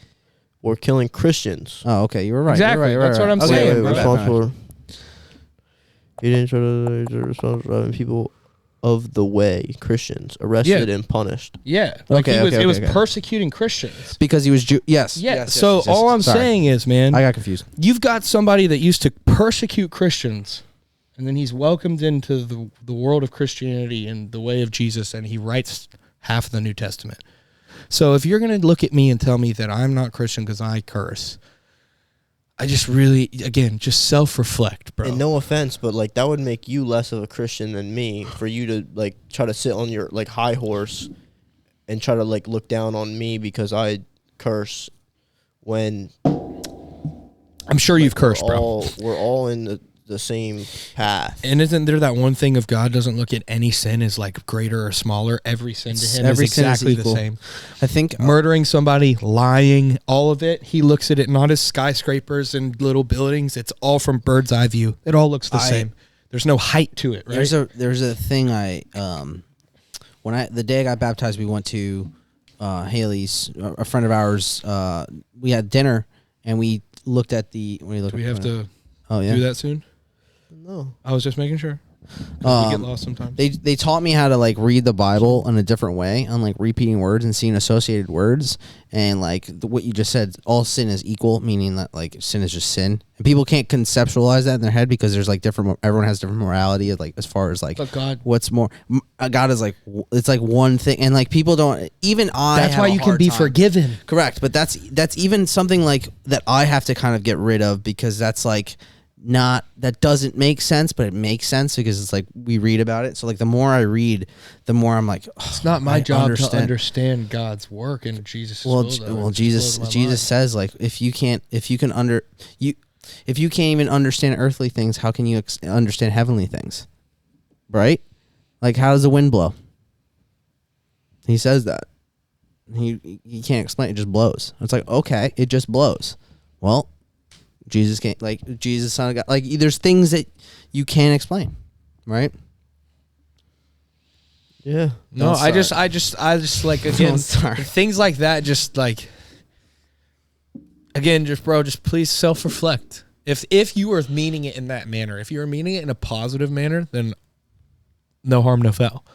or killing Christians. oh, okay, you were right. Exactly. You're right. That's what I'm Okay, saying. my bad, Responsible. He didn't try to responsible for having people of the way, Christians, arrested and punished. Yeah. Like Okay, it was okay. persecuting Christians. because he was Jew. Yes. Yeah. Yes, So yes, yes, all I'm sorry. saying is, man, I got confused. you've got somebody that used to persecute Christians, and then he's welcomed into the world of Christianity and the way of Jesus, and he writes half the New Testament. So if you're going to look at me and tell me that I'm not Christian because I curse, I just really, again, just self-reflect, bro. And no offense, but like that would make you less of a Christian than me for you to like try to sit on your like high horse and try to like look down on me because I curse when I'm sure you've cursed, bro. we're all in the same path. And isn't there that one thing of God doesn't look at any sin as like greater or smaller? Every sin to him every is sin is exactly the equal. same. I think Murdering somebody, lying, all of it. He looks at it not as skyscrapers and little buildings. It's all from bird's eye view. It all looks the same. There's no height to it, right? there's a thing the day I got baptized, we went to Haley's, a friend of ours. We had dinner and we looked at the. Do we have to do that soon? No. I was just making sure. We get lost sometimes. They taught me how to like read the Bible in a different way, on like repeating words and seeing associated words, and like what you just said, all sin is equal, meaning that like sin is just sin, and people can't conceptualize that in their head because there's like everyone has different morality, like as far as like But God, what's more. God is like it's like one thing, and like people don't even. that's why you can be forgiven. Correct, but that's even something like that I have to kind of get rid of, because that's like. That doesn't make sense, but it makes sense because it's like we read about it. So like the more I read, the more I'm like, it's not my job to understand God's work and Jesus. Jesus says like if you can't even understand earthly things, how can you understand heavenly things? Right? Like how does the wind blow? He says that. He can't explain it, just blows. It's like, okay, it just blows. Well, Jesus can't, like Jesus, Son of God. Like there's things that you can't explain, right? Yeah. No, I just like again things like that. Just like again, just please self-reflect. If you were meaning it in that manner, if you were meaning it in a positive manner, then no harm, no foul.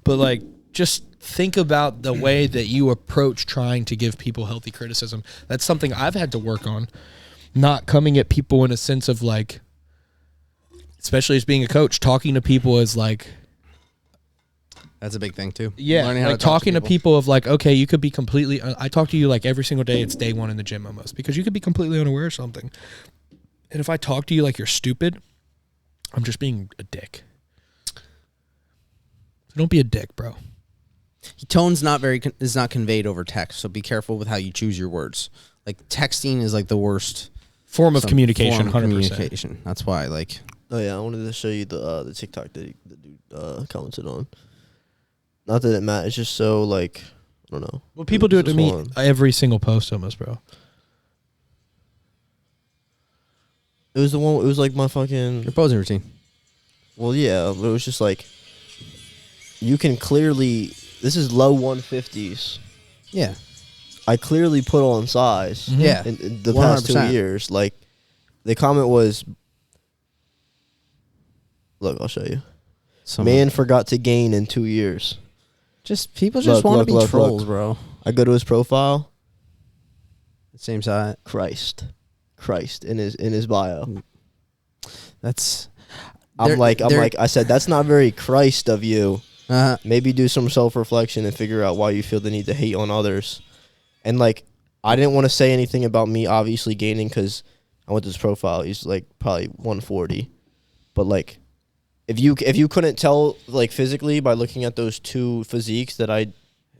But like, just think about the way that you approach trying to give people healthy criticism. That's something I've had to work on. Not coming at people in a sense of like, especially as being a coach, talking to people as like, that's a big thing too. Yeah, learning how like to talk talking to people of like, okay, you could be completely. I talk to you like every single day. It's day one in the gym almost, because you could be completely unaware of something. And if I talk to you like you're stupid, I'm just being a dick. So don't be a dick, bro. Tone's is not conveyed over text, so be careful with how you choose your words. Like texting is like the worst form of communication. 100%. That's why, like. Oh yeah, I wanted to show you the TikTok that the dude commented on. Not that it matters. It's just so like I don't know. Well, people do it to me every single post almost, bro. It was the one. It was like my fucking Your posing routine. Well, yeah, but it was just like you can clearly. This is low 150s. Yeah. I clearly put on size. Mm-hmm. Yeah. In the past 2 years, like the comment was, "Look, I'll show you. Man forgot to gain in 2 years." Just people just want to be trolls, bro. I go to his profile. Same side. Christ in his bio. That's. I'm like I said, that's not very Christ of you. Maybe do some self-reflection and figure out why you feel the need to hate on others. And like, I didn't want to say anything about me obviously gaining because I went to his profile. He's like probably 140, but like, if you couldn't tell like physically by looking at those two physiques that I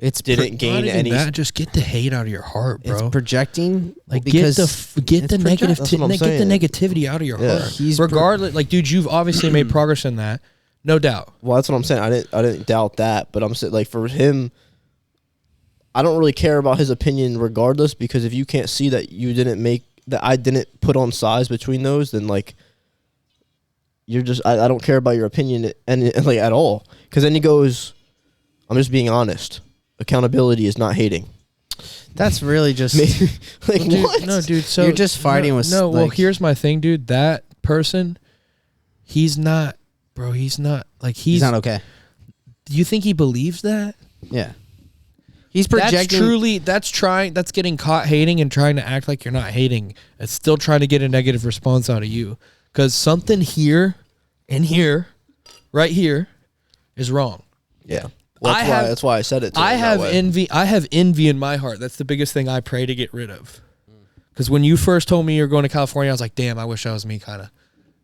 didn't gain any. Just get the hate out of your heart, bro. It's projecting, like get the negativity out of your heart. Regardless, like dude, you've obviously made progress in that, no doubt. Well, that's what I'm saying. I didn't doubt that, but I'm saying like for him, I don't really care about his opinion regardless, because if you can't see that I didn't put on size between those, then like you're just I don't care about your opinion and like at all. Because then he goes, I'm just being honest. Accountability is not hating. That's really just like dude, what? No, dude. So you're just fighting with. No, well, here's my thing, dude. That person, he's not, bro. He's not like he's not okay. Do you think he believes that? Yeah. He's projecting. That's getting caught hating and trying to act like you're not hating. It's still trying to get a negative response out of you. Because something here and here, right here, is wrong. Yeah. Well, that's why I said it. I have envy. I have envy in my heart. That's the biggest thing I pray to get rid of. Because when you first told me you were going to California, I was like, damn, I wish that was me, kind of.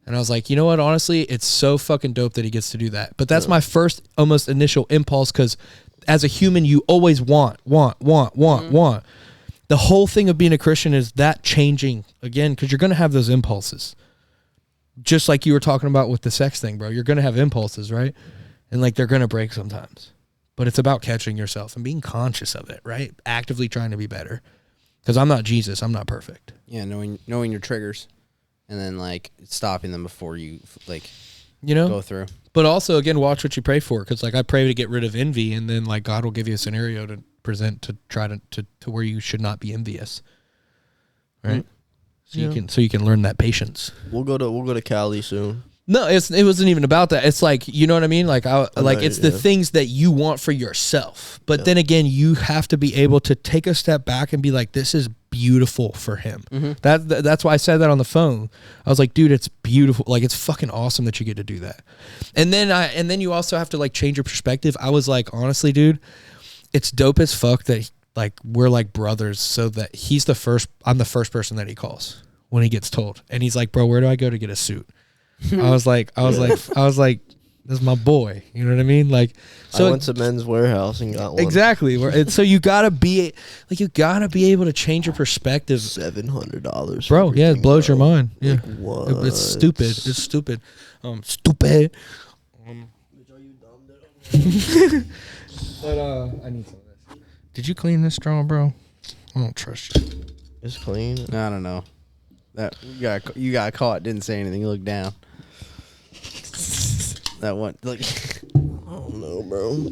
And I was like, you know what? Honestly, it's so fucking dope that he gets to do that. But that's my first almost initial impulse, because as a human, you always want. The whole thing of being a Christian is that changing, again, because you're going to have those impulses. just like you were talking about with the sex thing, bro. You're gonna have impulses, right? And like they're gonna break sometimes. But it's about catching yourself and being conscious of it, right? Actively trying to be better. Because I'm not Jesus. I'm not perfect. Yeah, knowing your triggers, and then like stopping them before you like go through. But also, again, watch what you pray for. Because like I pray to get rid of envy, and then like God will give you a scenario to present to try to where you should not be envious, right? So you can learn that patience. We'll go to Cali soon. No, it wasn't even about that. It's like, you know what I mean? Like it's the things that you want for yourself. But then again, you have to be able to take a step back and be like, this is beautiful for him. That's why I said that on the phone. I was like, dude, it's beautiful. Like, it's fucking awesome that you get to do that. And then you also have to like change your perspective. I was like, honestly, dude, it's dope as fuck that like we're like brothers, so that I'm the first person that he calls when he gets told. And he's like, bro, where do I go to get a suit? I was like, this is my boy. You know what I mean? Like, so I went to Men's Warehouse and got one. Exactly. So you gotta be able to change your perspective. $700, bro. Yeah, it blows your mind. Yeah, like, what? It's stupid. It's stupid. Stupid. But I need some of this. Did you clean this straw, bro? I don't trust you. It's clean. I don't know. That you got caught. Didn't say anything. You looked down. That one, like, I don't know, bro.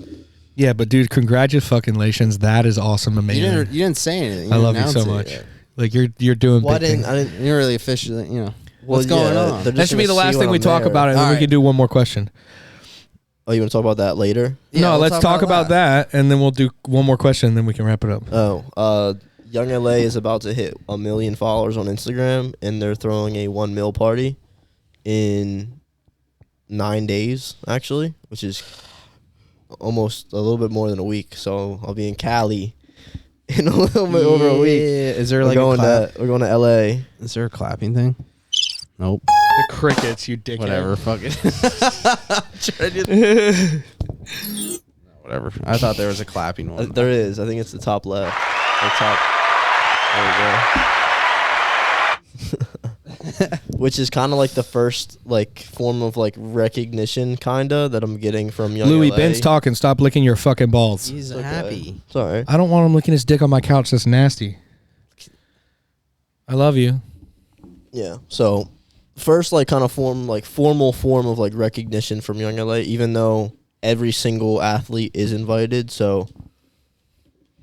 Yeah, but dude, congratulations. That is awesome, amazing. You didn't say anything. I love you so much. Like you're doing. Well, big things. I didn't. You're really officially, what's going on? That should be the last thing we talk about, and then we can do one more question. Oh, you want to talk about that later? Yeah, no, we'll let's talk about that, and then we'll do one more question, and then we can wrap it up. Oh, YoungLa is about to hit 1 million followers on Instagram, and they're throwing a 1 mil party in 9 days, actually, which is almost a little bit more than a week. So I'll be in Cali in a little bit over a week. Is there we're going to LA. Is there a clapping thing? Nope. The crickets, you dickhead. Whatever. Fuck it. Whatever. I thought there was a clapping one. There is. I think it's the top left. The top. There we go. Which is kind of like the first like form of like recognition kinda that I'm getting from YoungLa. Louis, Ben's talking. Stop licking your fucking balls. He's Okay. happy. Sorry. I don't want him licking his dick on my couch. That's nasty. I love you. Yeah. So first like kind of formal form of like recognition from YoungLa, even though every single athlete is invited. So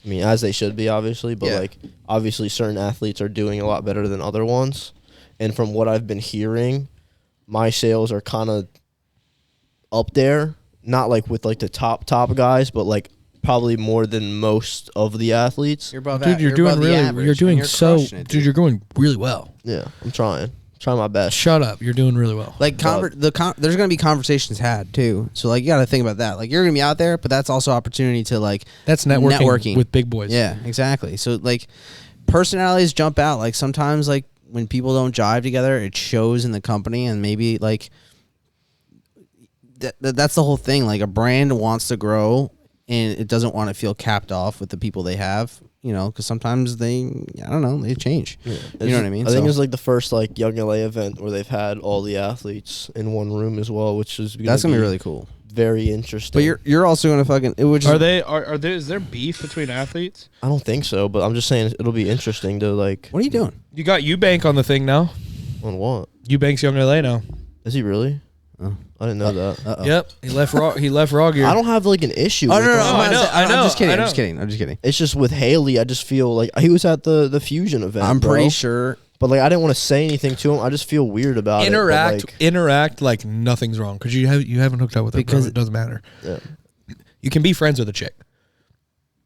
I mean, as they should be, obviously, but like obviously certain athletes are doing a lot better than other ones. And from what I've been hearing, my sales are kind of up there, not like with like the top guys, but like probably more than most of the athleets. You're above Dude, you're doing really. average, You're doing and so. crushing it, Dude, you're doing really well. Yeah, I'm trying my best. Shut up. You're doing really well. Like there's gonna be conversations had too. So like you got to think about that. Like you're gonna be out there, but that's also opportunity to like That's networking with big boys. Yeah, exactly. So like personalities jump out. Like sometimes like when people don't jive together, it shows in the company, and maybe like that's the whole thing. Like a brand wants to grow, and it doesn't want to feel capped off with the people they have. You know, because sometimes they change. Yeah. You know what I mean? I think it's like the first like YoungLa event where they've had all the athletes in one room as well, which is that's gonna be really cool. Very interesting. But you're also gonna fucking. Is there beef between athletes? I don't think so, but I'm just saying it'll be interesting to like. What are you doing? You got Eubank on the thing now. On what? Eubank's YoungLa now. Is he really? Oh. I didn't know that. Uh-oh. Yep, he left raw gear. I don't have like an issue. Oh with no, that. I know. I'm just kidding. I'm just kidding. It's just with Haley, I just feel like he was at the Fusion event. I'm bro. pretty sure. But like I didn't want to say anything to him. I just feel weird about it. But, Interact like nothing's wrong because you haven't hooked up with her, Because bro. It doesn't matter. Yeah. You can be friends with a chick.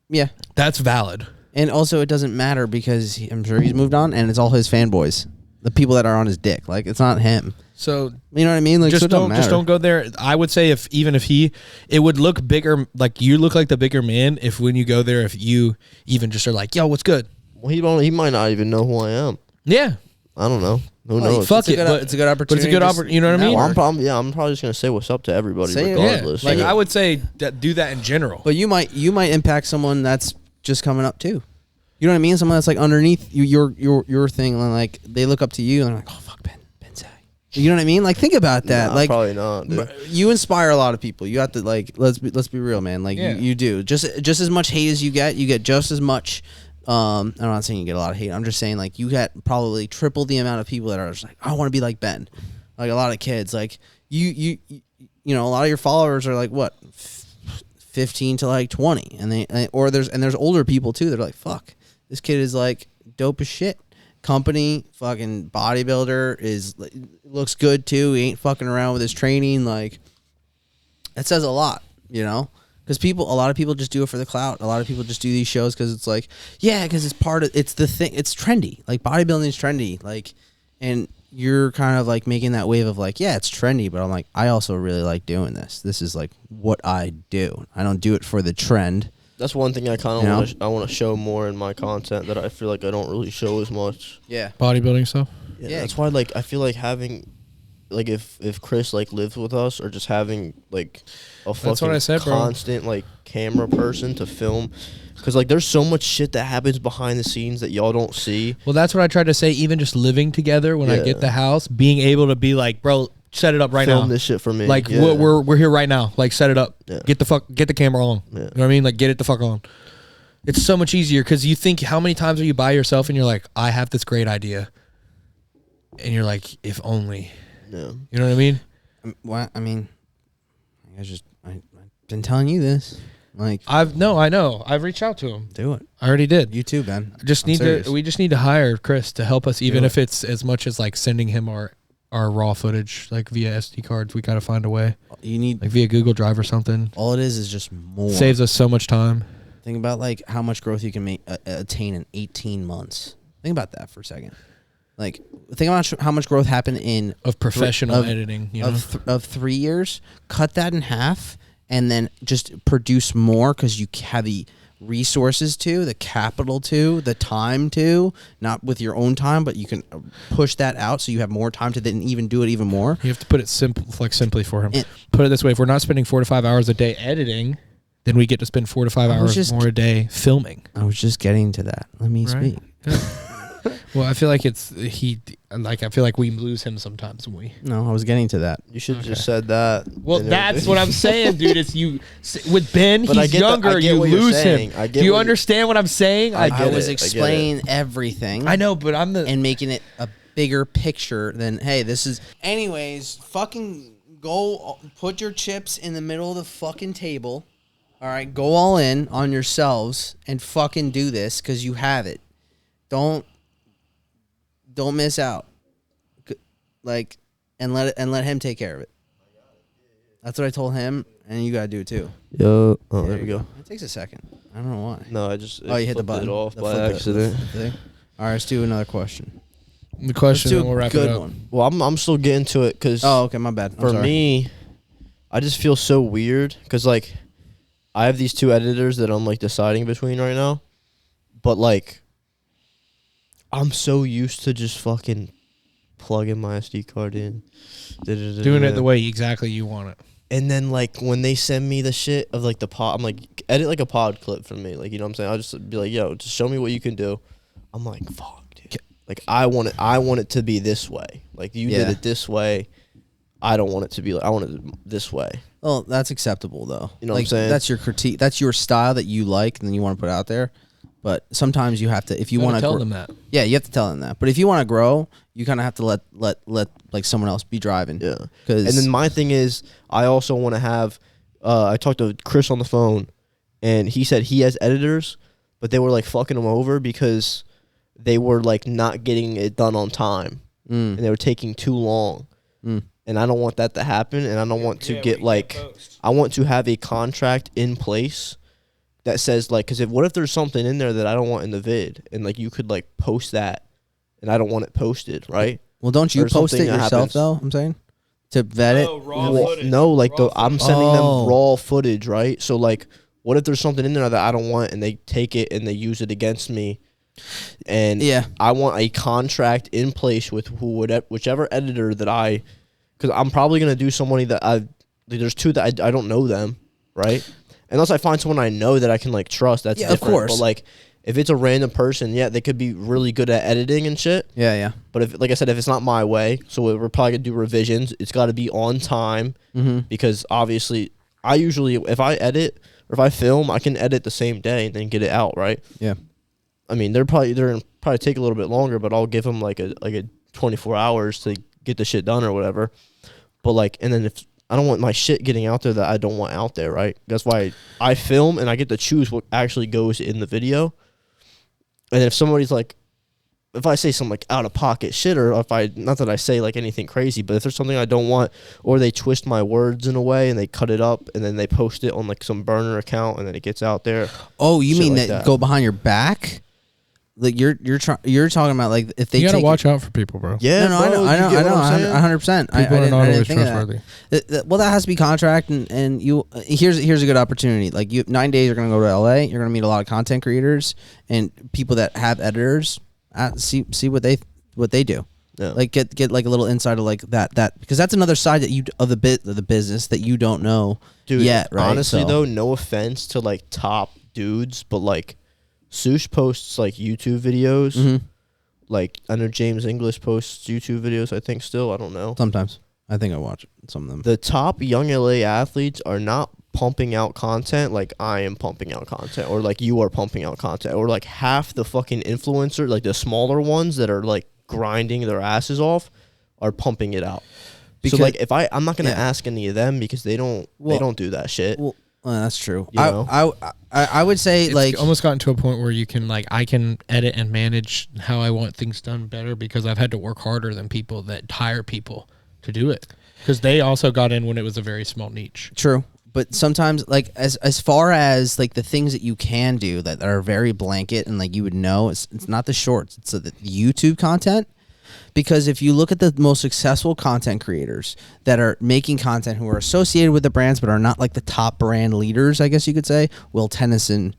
Yeah. That's valid. And also, it doesn't matter because I'm sure he's moved on, and it's all his fanboys, the people that are on his dick. Like it's not him. So you know what I mean? Like just so don't go there. I would say if it would look bigger, like you look like the bigger man if when you go there, if you even just are like, yo, what's good? Well, he might not even know who I am. Yeah. I don't know. Who knows? Fuck it, it's a good opportunity. But it's a good opportunity. You know what I mean? Well, I'm probably just gonna say what's up to everybody Say it. regardless. Yeah. Like Yeah. I would say do that in general. But you might impact someone that's just coming up too. You know what I mean? Someone that's like underneath your thing, and like they look up to you, and they're like, oh fuck, Ben's You know what I mean? Like, think about that. Nah, like, probably not, dude. you inspire a lot of people. You have to, like, let's be real, man. Like, you do just as much hate as you get just as much. I'm not saying you get a lot of hate. I'm just saying, like, you get probably triple the amount of people that are just like, I want to be like Ben. Like, a lot of kids, like you know, a lot of your followers are like what, 15 to like 20, and there's older people too that are like, fuck, this kid is like dope as shit. Company, fucking bodybuilder, looks good too. He ain't fucking around with his training. Like, that says a lot, you know, because a lot of people just do it for the clout. A lot of people just do these shows because it's like, yeah, because it's the thing. It's trendy. Like, bodybuilding is trendy. Like, and you're kind of like making that wave of like, yeah, it's trendy, but I'm like, I also really like doing this. This is like what I do. I don't do it for the trend. That's one thing I kind of want to show more in my content that I feel like I don't really show as much. Yeah. Bodybuilding stuff. Yeah, that's why, like, I feel like having, like, if Chris, like, lives with us, or just having, like, a fucking constant, like, camera person to film. Because, like, there's so much shit that happens behind the scenes that y'all don't see. Well, that's what I tried to say. Even just living together when I get the house, being able to be like, bro, set it up right now. Film this shit for me. Like, we're here right now. Like, set it up. Yeah. Get the camera on. Yeah. You know what I mean? Like, get it the fuck on. It's so much easier because you think, how many times are you by yourself and you're like, I have this great idea, and you're like, if only. Yeah. You know what I mean? Well, I mean, I've been telling you this. Like, I know. I've reached out to him. Do it. I already did. You too, Ben. We just need to hire Chris to help us, even if it's as much as like sending him our raw footage, like via SD cards. We gotta find a way. You need, like, via Google Drive or something. all it is just more. Saves us so much time. Think about like how much growth you can attain in 18 months. Think about that for a second. Like, think about how much growth happened in professional editing. You know, of 3 years. Cut that in half, and then just produce more because you have the resources to, the capital to, the time to, not with your own time, but you can push that out so you have more time to then even do it even more. You have to put it simply for him. Put it this way: if we're not spending 4 to 5 hours a day editing, then we get to spend 4 to 5 hours more a day filming. I was just getting to that. Let me speak. Well, I feel like I feel like we lose him sometimes when we. No, I was getting to that. You should have just said that. Well, that's what I'm saying, dude. It's you with Ben. But he's younger. You lose him. Do you understand what I'm saying? I was explaining everything. I know, but and making it a bigger picture than, hey, this is. Anyways, fucking go put your chips in the middle of the fucking table. All right, go all in on yourselves and fucking do this because you have it. Don't miss out. Like, and let him take care of it. That's what I told him, and you gotta do it too. Yo, there we go. It takes a second. I don't know why. No, I just you hit the button it off by accident. All right, let's do another question. The question, and we'll wrap it up. One. Well, I'm still getting to it because. Oh, okay, my bad. For me, I just feel so weird because, like, I have these two editors that I'm, like, deciding between right now, but, like, I'm so used to just fucking plugging my SD card in. Doing it the way exactly you want it. And then, like, when they send me the shit of, like, the pod, I'm like, edit, like, a pod clip for me. Like, you know what I'm saying? I'll just be like, yo, just show me what you can do. I'm like, fuck, dude. Like, I want it to be this way. Like, you did it this way. I don't want it to be like, I want it this way. Well, that's acceptable, though. You know what I'm saying? That's your critique. That's your style that you like and then you want to put out there. But sometimes you have to, if you want to tell them that. Yeah, you have to tell them that. But if you want to grow, you kind of have to let like someone else be driving. Yeah. And then my thing is, I also want to have. I talked to Chris on the phone, and he said he has editors, but they were like fucking him over because they were like not getting it done on time, and they were taking too long. And I don't want that to happen, and I don't want to get like. I want to have a contract in place that says, like, because what if there's something in there that I don't want in the vid, and like you could like post that, and I don't want it posted, right? Well, don't you post it yourself though? I'm saying to vet it. No, like I'm sending them raw footage, right? So like, what if there's something in there that I don't want, and they take it and they use it against me? And I want a contract in place with whichever editor that because I'm probably gonna do somebody that there's two that I don't know them, right? Unless I find someone I know that I can like trust, that's different. Of course. But like, If it's a random person, yeah, they could be really good at editing and shit. Yeah. But if, like I said, if it's not my way, so we're probably gonna do revisions. It's got to be on time because obviously, I usually if I edit or if I film, I can edit the same day and then get it out, right? Yeah. I mean, they're gonna probably take a little bit longer, but I'll give them like a 24 hours to get the shit done or whatever. But like, and then if I don't want my shit getting out there that I don't want out there, right? That's why I film and I get to choose what actually goes in the video. And if somebody's like, if I say some like out of pocket shit, or if not that I say like anything crazy, but if there's something I don't want, or they twist my words in a way and they cut it up and then they post it on like some burner account and then it gets out there. Oh, you mean like that go behind your back? Like you're talking about like if they You gotta take watch out for people, bro. Yeah, no, bro, I know, you get what I'm saying? 100%. People are not always think of trustworthy. that. Well, that has to be contract, and you here's a good opportunity. Like 9 days, you're gonna go to LA. You're gonna meet a lot of content creators and people that have editors. See what they do. Yeah. Like get like a little insight of like that because that's another side that of the business that you don't know yet. Right? Honestly, So, though, no offense to like top dudes, but like Sush posts like YouTube videos. Like I know James English posts YouTube videos. I think still, I don't know. sometimes I think I watch some of them. The top young LA athletes are not pumping out content like I am pumping out content, or like you are pumping out content, or like half the fucking influencer, like the smaller ones that are like grinding their asses off, are pumping it out. Because, so like if I'm not gonna yeah. ask any of them because they don't do that shit. Well, that's true. You know? I would say It's like almost gotten to a point where you can like I can edit and manage how I want things done better because I've had to work harder than people that hire people to do it because they also got in when it was a very small niche. True. But sometimes, like as far as like the things that you can do that are very blanket and like you would know, it's not the shorts, it's the YouTube content. Because if you look at the most successful content creators that are making content who are associated with the brands but are not like the top brand leaders, I guess you could say, Will Tennyson,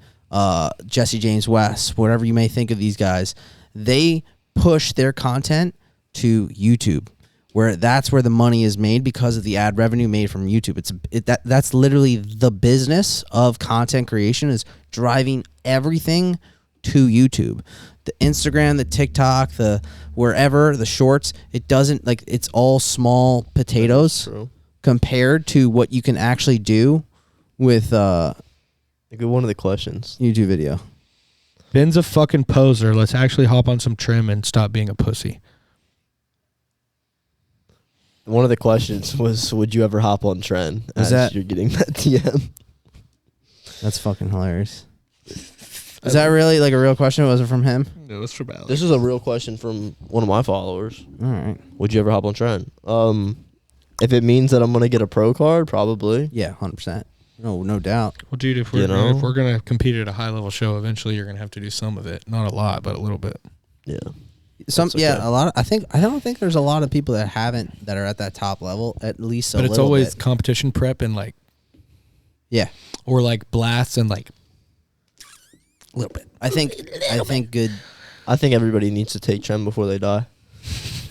Jesse James West, whatever you may think of these guys, they push their content to YouTube, where that's where the money is made because of the ad revenue made from YouTube. That's literally the business of content creation, is driving everything to YouTube. The Instagram, the TikTok, the wherever, the shorts, it doesn't, like, it's all small potatoes compared to what you can actually do with One of the questions. YouTube video. Ben's a fucking poser. Let's actually hop on some trim and stop being a pussy. One of the questions was, would you ever hop on trend? Is As that- you're getting that DM. That's fucking hilarious. Is that really like a real question? Was it from him? No, it's for Alex. This is a real question from one of my followers. All right. Would you ever hop on trend? If it means that I'm gonna get a pro card, probably. Yeah, 100%. No doubt. Well, dude, if we're gonna compete at a high level show, eventually you're gonna have to do some of it. Not a lot, but a little bit. Yeah. A lot. I don't think there's a lot of people that are at that top level, at least a But little it's always bit. competition prep and like, Yeah. or like blasts and like A little bit. I think good. I think everybody needs to take trend before they die.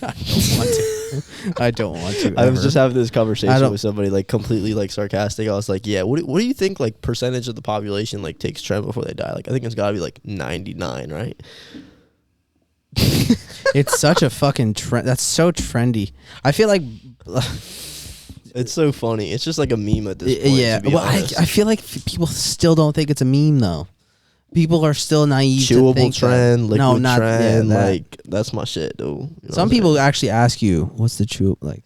I don't want to. I was ever. just having this I conversation don't- with somebody like completely like sarcastic. I was like, yeah, what do you think like percentage of the population like takes trend before they die? Like I think it's gotta be like 99, right? It's such a fucking trend. That's so trendy. I feel like. It's so funny. It's just like a meme at this point. Yeah. To be Well, honest. I feel like people still don't think it's a meme though. People are still naive. to Chewable think trend, that. liquid No, not trend, that. like that's my shit, dude. You know what Some I'm people saying? actually ask you, "What's the chew?" Like,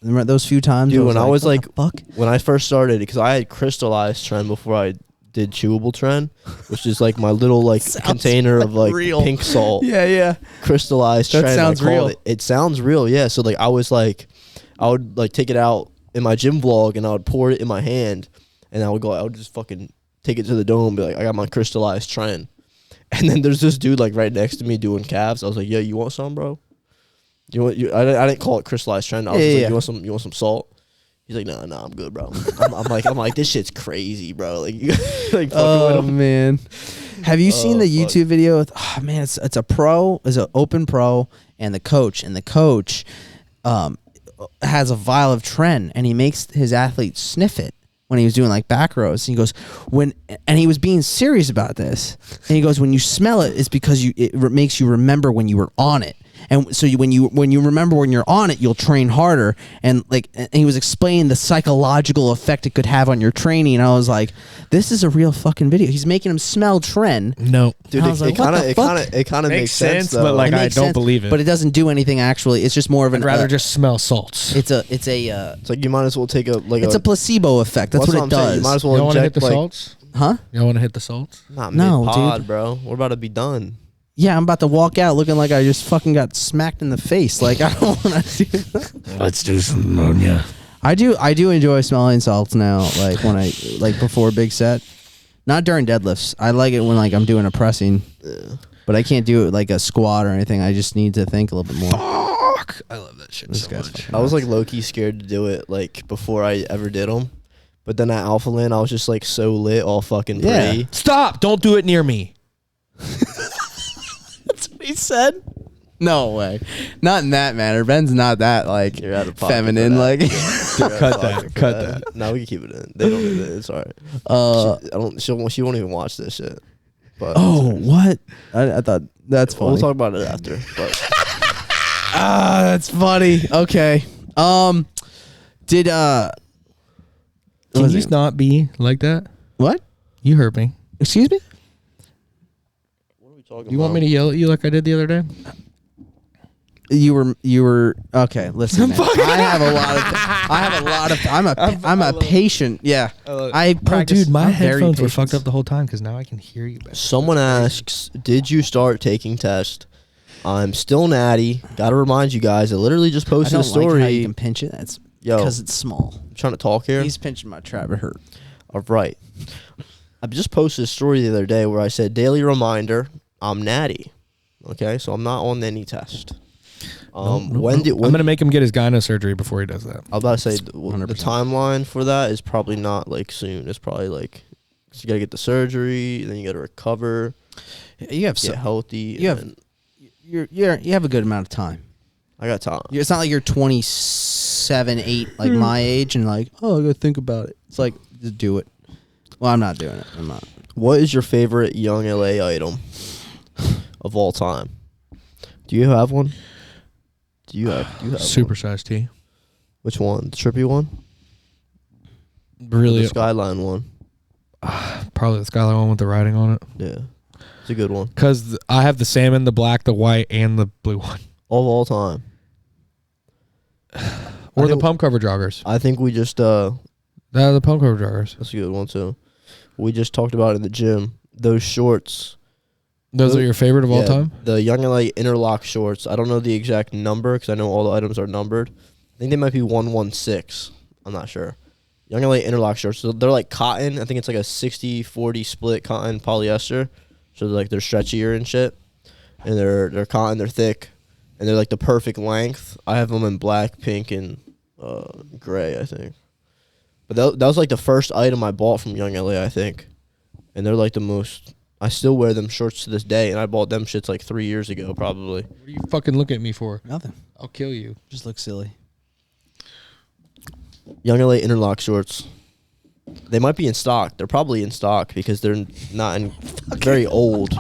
remember those few times? Dude, when I was "What like, the fuck?" when I first started, because I had crystallized trend before I did chewable trend, which is like my little like Sounds container of like real. pink salt. Yeah. Crystallized That trend. sounds I called real. It sounds real, yeah. So like I would like take it out in my gym vlog and I would pour it in my hand and I would just fucking take it to the dome and be like, I got my crystallized trend. And then there's this dude like right next to me doing calves. I was like, yeah, you want some, bro? I didn't call it crystallized trend. I was Yeah, like, yeah. you want some salt? He's like, no, I'm good, bro. I'm like, this shit's crazy, bro. Like, you like fucking Oh with him. man, have you seen the fuck. YouTube video? With, oh man, it's an open pro and the coach has a vial of Tren and he makes his athletes sniff it when he was doing like back rows. He goes, and he was being serious about this. And he goes, when you smell it, it's because it makes you remember when you were on it. And so when you remember when you're on it, you'll train harder. And he was explaining the psychological effect it could have on your training. And I was like, this is a real fucking video. He's making him smell Tren. No, dude, it kind of makes sense though. but like I don't sense, believe it. But it doesn't do anything actually. It's just more of an. I'd rather just smell salts. It's like you might as well take it's a placebo effect. That's what it does. You might as You well don't want to hit inject the salts? Huh? You don't want to hit the salts? Not No, mid-pod, dude. bro. We're about to be done. Yeah, I'm about to walk out looking like I just fucking got smacked in the face. Like I don't want to do that. Let's do some ammonia. I do enjoy smelling salts now. Like when I before a big set, not during deadlifts. I like it when like I'm doing a pressing, but I can't do it like a squat or anything. I just need to think a little bit more. Fuck, I love that shit This so guy's much. fucking I was like low key scared to do it like before I ever did them, but then at Alpha Land I was just like so lit all fucking Yeah. pretty. Stop! Don't do it near me. That's what he said. No way, not in that manner. Ben's not that like You're out of pocket feminine. for that. Like You're out of Cut pocket that, for cut that. No, we can keep it in. They don't need it. It's alright. She won't even watch this shit. But oh what? I thought that's funny. we'll talk about it after. But That's funny. Okay. Did Can was you it- not be like that? what? You heard me. Excuse me? what are we talking You want me to yell at you like I did the other day? You were okay. Listen, man. I have a lot of. I'm a patient. Yeah, I practice. Dude, my I'm very headphones were patient. fucked up the whole time because now I can hear you better. Someone asks, did you start taking tests? I'm still natty. Gotta remind you guys, I literally just I posted don't a story. like how you can pinch it. That's Yo. because it's small. I'm trying to talk here. He's pinching my trap. It hurt. All right. I just posted a story the other day where I said, daily reminder, I'm natty. Okay, so I'm not on any test. I'm gonna make him get his gyno surgery before he does that. I was about to say, the 100%. timeline for that is probably not like soon. It's probably like, 'cause you gotta get the surgery, then you gotta recover, You have get healthy. you and have- then you have a good amount of time. I got time. It's not like you're 27, 8, like my age, and like, oh, I gotta think about it. It's like, just do it. Well, I'm not doing it. I'm not. What is your favorite Young LA item of all time? Do you have one? Do you have Supersized T. Which one? The trippy one? Really, The Skyline one. probably the Skyline one with the writing on it. Yeah. It's a good one. Because I have the salmon, the black, the white, and the blue one. Of all time. Or I the think- pump cover joggers. I think we just The pump cover joggers. that's a good one too. We just talked about it in the gym. Those shorts. Those are your favorite of all Yeah, time? The Young LA interlock shorts. I don't know the exact number because I know all the items are numbered. I think they might be 116. I'm not sure. Young LA interlock shorts. So they're like cotton. I think it's like a 60-40 split cotton polyester. So they're stretchier and shit. And they're cotton. They're thick. And they're like the perfect length. I have them in black, pink, and gray, I think. But that was like the first item I bought from Young LA, I think. And they're like the most... I still wear them shorts to this day, and I bought them shits like 3 years ago, probably. What are you fucking looking at me for? Nothing. I'll kill you. Just look silly. Young LA interlock shorts. They might be in stock. They're probably in stock because they're not very old.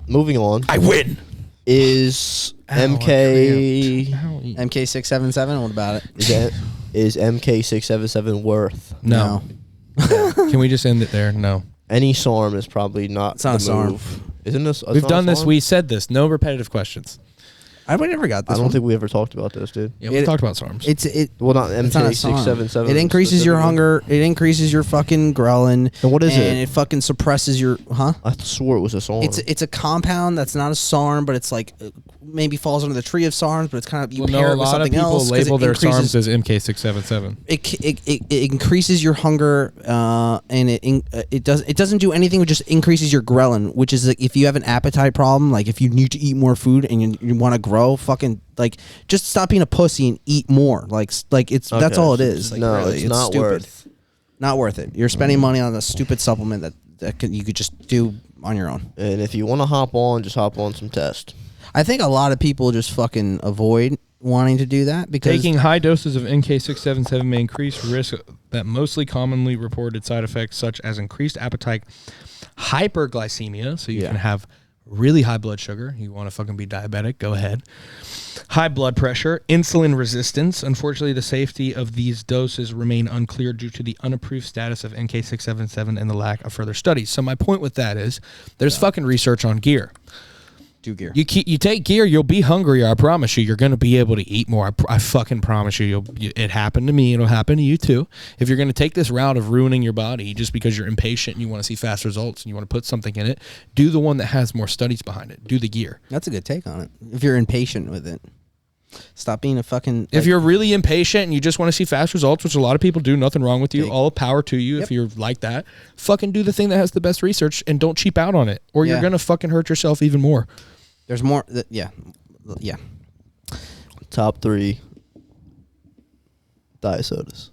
Moving on. I win. Is MK MK677. What about it? is MK677 worth? No. Can we just end it there? No. Any SARM is probably not. It's not the a SARM. move. Isn't this? We've done this. We said this. No repetitive questions. I never got this. I don't one. think we ever talked about this, dude. Yeah, we It- talked about SARMs. It's Well, not It's not a SARM. MK677. It increases your specifically. hunger. It increases your fucking ghrelin. And what is it? And it fucking suppresses your I swore it was a SARM. It's a compound that's not a SARM, but it's like maybe falls under the tree of SARMs, but it's kind of you Well, pair no, it a with lot of something people else 'cause label it their increases- SARMs as MK677. It increases your hunger, and it doesn't do anything. It just increases your ghrelin, which is like if you have an appetite problem, like if you need to eat more food and you want to grow, fucking like just stop being a pussy and eat more. Like it's that's Okay, all it so is. Like, no, really, it's not stupid. worth. Not worth it. You're spending money on a stupid supplement that you could just do on your own. And if you want to hop on, just hop on some test. I think a lot of people just fucking avoid wanting to do that because Taking high doses of NK677 may increase risk that mostly commonly reported side effects such as increased appetite, hyperglycemia, so you can have really high blood sugar. You want to fucking be diabetic, go ahead. High blood pressure, insulin resistance. Unfortunately, the safety of these doses remain unclear due to the unapproved status of NK677 and the lack of further studies. So my point with that is there's fucking research on gear. do gear. You take gear, you'll be hungrier. I promise you. You're going to be able to eat more. I fucking promise you. It happened to me. It'll happen to you too. If you're going to take this route of ruining your body just because you're impatient and you want to see fast results and you want to put something in it, do the one that has more studies behind it. Do the gear. That's a good take on it. If you're impatient with it, stop being a fucking. If you're really impatient and you just want to see fast results, which a lot of people do, nothing wrong with you. All power to you. If you're like that, fucking do the thing that has the best research and don't cheap out on it, or you're going to fucking hurt yourself even more. There's more. Yeah. Top 3 diet sodas.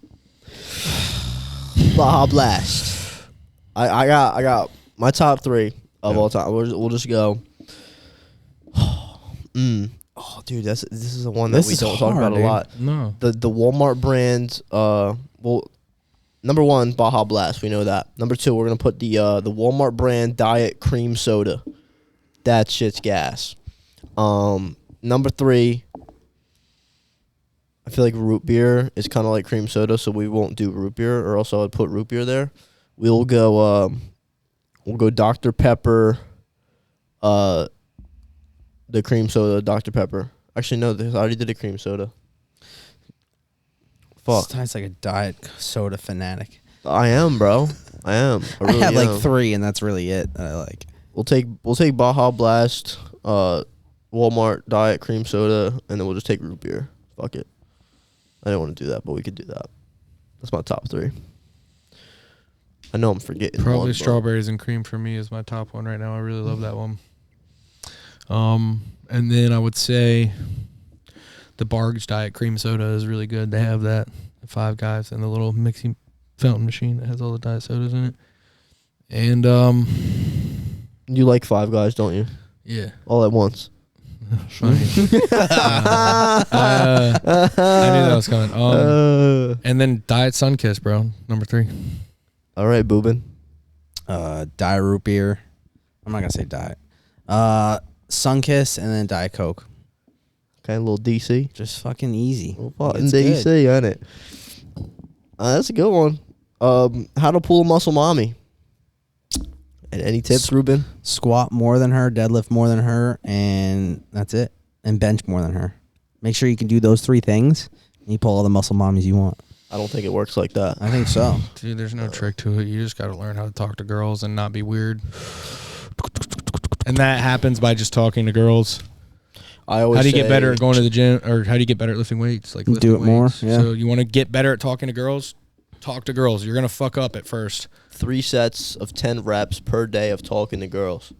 Baja Blast. I got my top 3 of all time. We'll just go. Oh, dude, this is the one that we don't talk about a lot. No. The Walmart brand. Well, number 1, Baja Blast. We know that. Number 2, we're gonna put the Walmart brand Diet Cream Soda. That shit's gas. Number 3, I feel like root beer is kind of like cream soda, so we won't do root beer, or else I would put root beer there. We'll go Dr. Pepper, the cream soda, Dr. Pepper. Actually, no, I already did a cream soda. Fuck. It's like a diet soda fanatic. I am, bro. I am. I really had like am. 3, and that's really it that I like. We'll take Baja Blast, Walmart Diet Cream Soda, and then we'll just take root beer. Fuck it. I didn't want to do that, but we could do that. That's my top 3. I know I'm forgetting. Probably one, strawberries and cream for me is my top one right now. I really love that one. And then I would say the Barg's Diet Cream Soda is really good. They have that at Five Guys and the little mixing fountain machine that has all the diet sodas in it. And You like Five Guys, don't you? yeah. All at once. Funny. I knew that was coming. And then Diet Sunkiss, bro. Number 3. All right, Boobin. Diet root beer. I'm not gonna say diet. Sunkiss and then Diet Coke. Okay, a little DC. Just fucking easy. Fucking It's DC, good. ain't it? That's a good one. How to pull a muscle mommy. And any tips, Ruben? Squat more than her, deadlift more than her, and that's it. And bench more than her. Make sure you can do those 3 things, and you pull all the muscle mommies you want. I don't think it works like that. I think so. Dude, there's no trick to it. You just got to learn how to talk to girls and not be weird. And that happens by just talking to girls. I always How do you say, get better at going to the gym, or how do you get better at lifting weights? Like Do lifting it more, weights. yeah. So you want to get better at talking to girls? Talk to girls. You're gonna fuck up at first. 3 sets of 10 reps per day of talking to girls.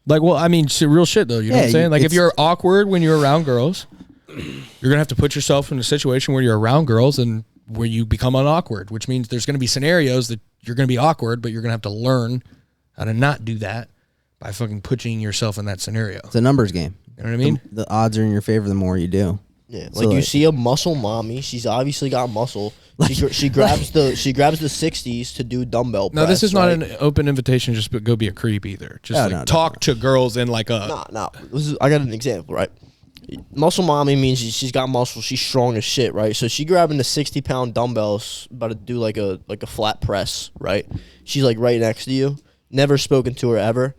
Like, well, I mean, real shit though. You know what I'm saying? Like, if you're awkward when you're around girls, you're gonna have to put yourself in a situation where you're around girls and where you become unawkward, which means there's gonna be scenarios that you're gonna be awkward, but you're gonna have to learn how to not do that by fucking putting yourself in that scenario. It's a numbers game. You know what I mean? The odds are in your favor the more you do. Yeah, So like you like- see a muscle mommy. She's obviously got muscle. She grabs the 60s to do dumbbell press. No, this is not right? an open invitation. Just go be a creep either. Just talk to girls in like a. No. I got an example, right? Muscle mommy means she's got muscle. She's strong as shit, right? So she grabbing the 60-pound dumbbells, about to do like a flat press, right? She's like right next to you. Never spoken to her ever.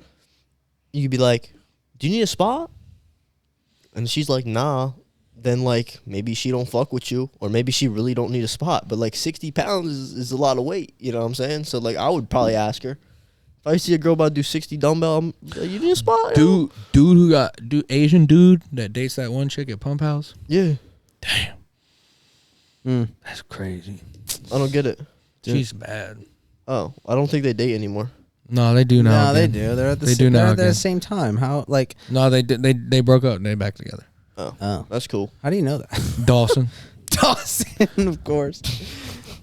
You could be like, "Do you need a spot?" And she's like, "Nah." Then like maybe she don't fuck with you, or maybe she really don't need a spot. But like 60 pounds is a lot of weight. You know what I'm saying? So like I would probably ask her. If I see a girl about to do 60 dumbbell, I'm like, "You need a spot?" Dude Asian dude that dates that one chick at Pump House. Yeah. Damn. That's crazy. I don't get it. She's bad. Oh, I don't think they date anymore. No, they do now. No, they again. do. They're at the They sa- do they're now at the again. same time. How like No, they did. They broke up and they back together. oh. That's cool. How do you know that? Dawson. Dawson, of course.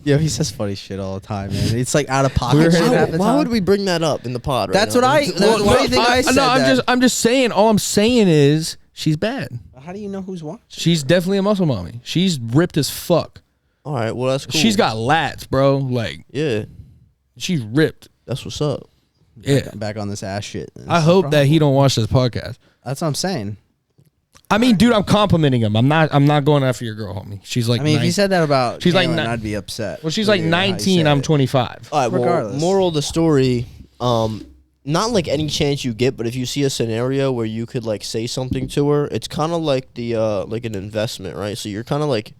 Yeah, he says funny shit all the time, man. It's like out of pocket. We're shit hanging half the Why time. would we bring that up in the pod right That's now? what I. Why do you think I said no, that? I'm just saying. All I'm saying is she's bad. How do you know who's watching? She's definitely a muscle mommy. She's ripped as fuck. All right, well that's cool. She's got lats, bro. Like, yeah, she's ripped. that's what's up. Yeah. Back on this ass shit. I hope that he don't watch this podcast. That's what I'm saying. I mean, dude, I'm complimenting him. I'm not going after your girl, homie. She's like, I mean, if you said that about she's like Caitlyn, ni- I'd be upset. well, she's like How you 19. say I'm it. 25. All right, well, Regardless. moral of the story, not like any chance you get, but if you see a scenario where you could like say something to her, it's kind of like the like an investment, right? So you're kind of like,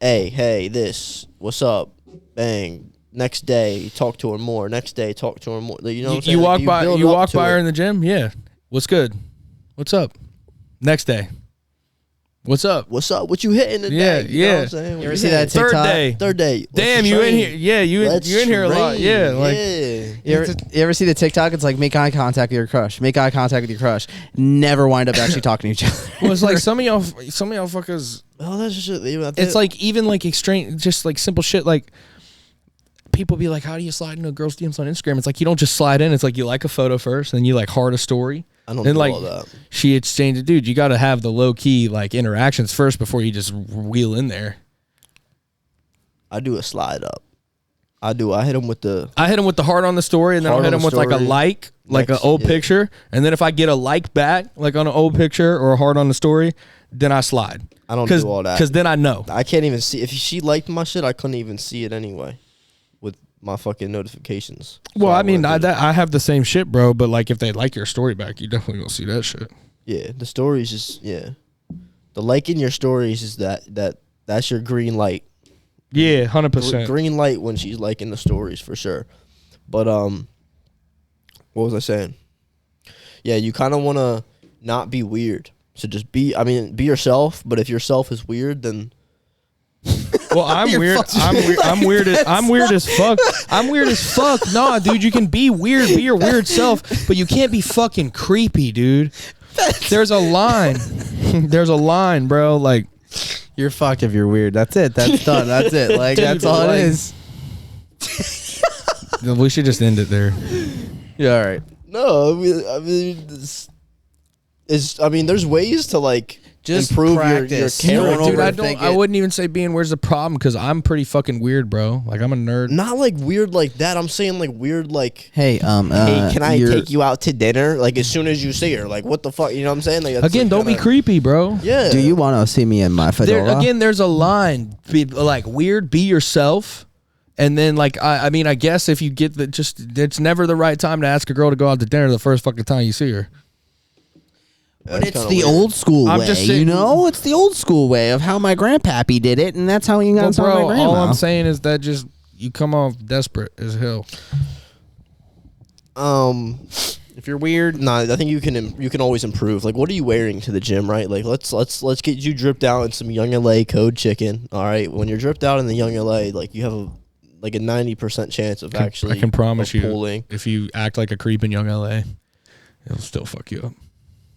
hey, this, what's up, bang. Next day, talk to her more. Next day, talk to her more. You know what I'm saying? You walk Like, by build you up walk to by it. her in the gym. Yeah. What's good? What's up? Next day. What's up? What's up? What you hitting today? Yeah, You know yeah. what I'm saying? You What ever see that Third TikTok? day. Third day. Let's Damn, you in train. here? Yeah, you in here a lot. Let's Yeah, train. like yeah. You ever see the TikTok? It's like make eye contact with your crush. Make eye contact with your crush. Never wind up actually talking to each other. well, it's like some of y'all fuckers. Oh, that's just It's like even like extreme, just like simple shit. Like people be like, "How do you slide into a girl's DMs on Instagram?" It's like you don't just slide in. It's like you like a photo first, then you like heart a story. I don't And do like all that. she exchanged it, dude. You got to have the low key like interactions first before you just wheel in there. I do a slide up. I hit him with the. I hit him with the heart on the story, and then I'll Heart hit on him the with like a story. like an Next, old yeah. picture, and then if I get a like back, like on an old picture or a heart on the story, then I slide. I don't do all that. because then I know. I can't even see if she liked my shit. I couldn't even see it anyway, with my fucking notifications. So Well, I mean, wouldn't do it. I have the same shit, bro. But like, if they like your story back, you definitely gonna see that shit. Yeah, the stories is the like in your stories is that's your green light. Yeah, 100%. Green light when she's liking the stories for sure. But what was I saying? Yeah, you kind of want to not be weird. So just be yourself. But if yourself is weird, then Well, I'm weird. I'm weird as fuck. I'm weird as fuck. Nah, dude, you can be weird, be your weird self, but you can't be fucking creepy, dude. There's a line. There's a line, bro. Like, You're fucked if you're weird. That's it. That's done. That's it. Like Dude, that's all like- it is. we should just end it there. Yeah. All right. no. There's ways to like Just improve your practice. character. Don't Dude, overthink I it. wouldn't even say being weird's the problem because I'm pretty fucking weird, bro. Like, I'm a nerd. Not like weird like that. I'm saying like weird like. Hey, Hey, can I take you out to dinner? Like as soon as you see her, like what the fuck? You know what I'm saying? Like that's, Again, like, don't be kinda- creepy, bro. Yeah. Do you want to see me in my fedora? There's a line. Be, like, weird, be yourself. And then, like, I mean, I guess if you get it's never the right time to ask a girl to go out to dinner the first fucking time you see her. But That's it's kinda the weird. old school I'm way, just you saying- know? It's the old school way of how my grandpappy did it, and that's how you got Well, to my bro, grandma. all I'm saying is that just you come off desperate as hell. If you're weird, Nah, I think you can always improve. Like, what are you wearing to the gym, right? Like, let's get you dripped out in some YoungLa code chicken. All right, when you're dripped out in the YoungLa, like you have a 90% chance of actually. I can promise of you, pulling. if you act like a creep in Young LA, it'll still fuck you up.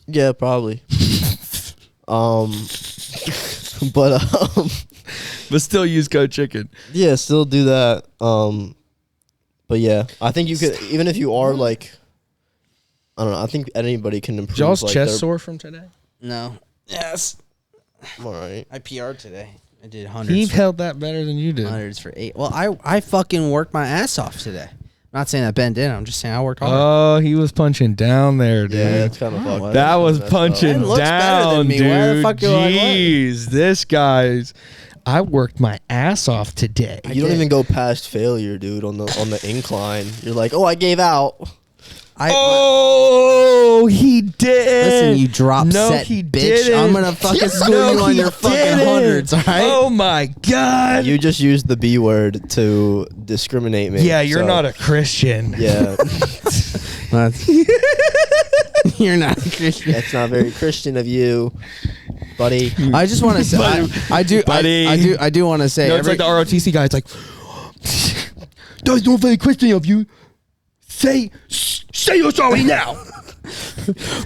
Yeah, probably. But still use code chicken. Yeah, still do that. But yeah, I think you could, even if you are like, I don't know. I think anybody can improve. Y'all's like, chest their- sore from today? no. Yes. All right. I PR'd today. I did He hundreds. held that better than you did. Hundreds for 8. Well, I fucking worked my ass off today. I'm not saying that Ben did. I'm just saying I worked hard. Oh, he was punching down there, dude. Yeah, that's kind of fucked. That was That's messed up. punching It looks better down, than me. dude. Why the fuck you like what? Jeez, this guy's. I worked my ass off today. You don't even go past failure, dude. On the incline, you're like, oh, I gave out. Oh, he did. Listen, you drop set he bitch. didn't. I'm gonna fucking school No, you on he your fucking didn't. hundreds, all right? Oh my god. You just used the B word to discriminate me. yeah, you're so- not a Christian. Yeah, You're not a Christian. that's not very Christian of you, buddy. I just want to say, I do want to say, No, it's like the ROTC guy. It's like, that's not very Christian of you. Say you're sorry now.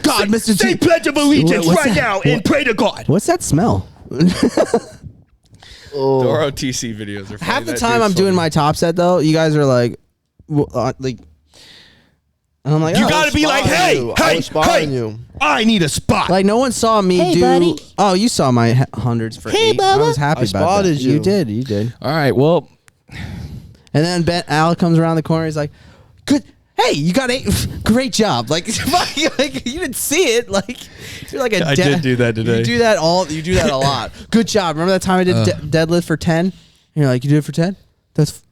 God, Mr. Say T. pledge of allegiance What's right that? now and pray to God. What's that smell? Oh, ROTC videos are funny. Half the time I'm doing my top set though, you guys are like And I'm like, You oh. gotta be like, spotting hey, you. I hey, was spotting hey, you. I need a spot. Like no one saw me Hey, do. buddy. Oh, you saw my hundreds for Hey, 8. I was Bubba. happy I about that. spotted you. You did. All right, well, And then Al comes around the corner. He's like, "Good, hey, you got 8. Great job!" Like, like you didn't see it. Like you're like a. I did do that today. You do that You do that a lot. Good job. Remember that time I did deadlift for 10? And you're like, you did it for 10? That's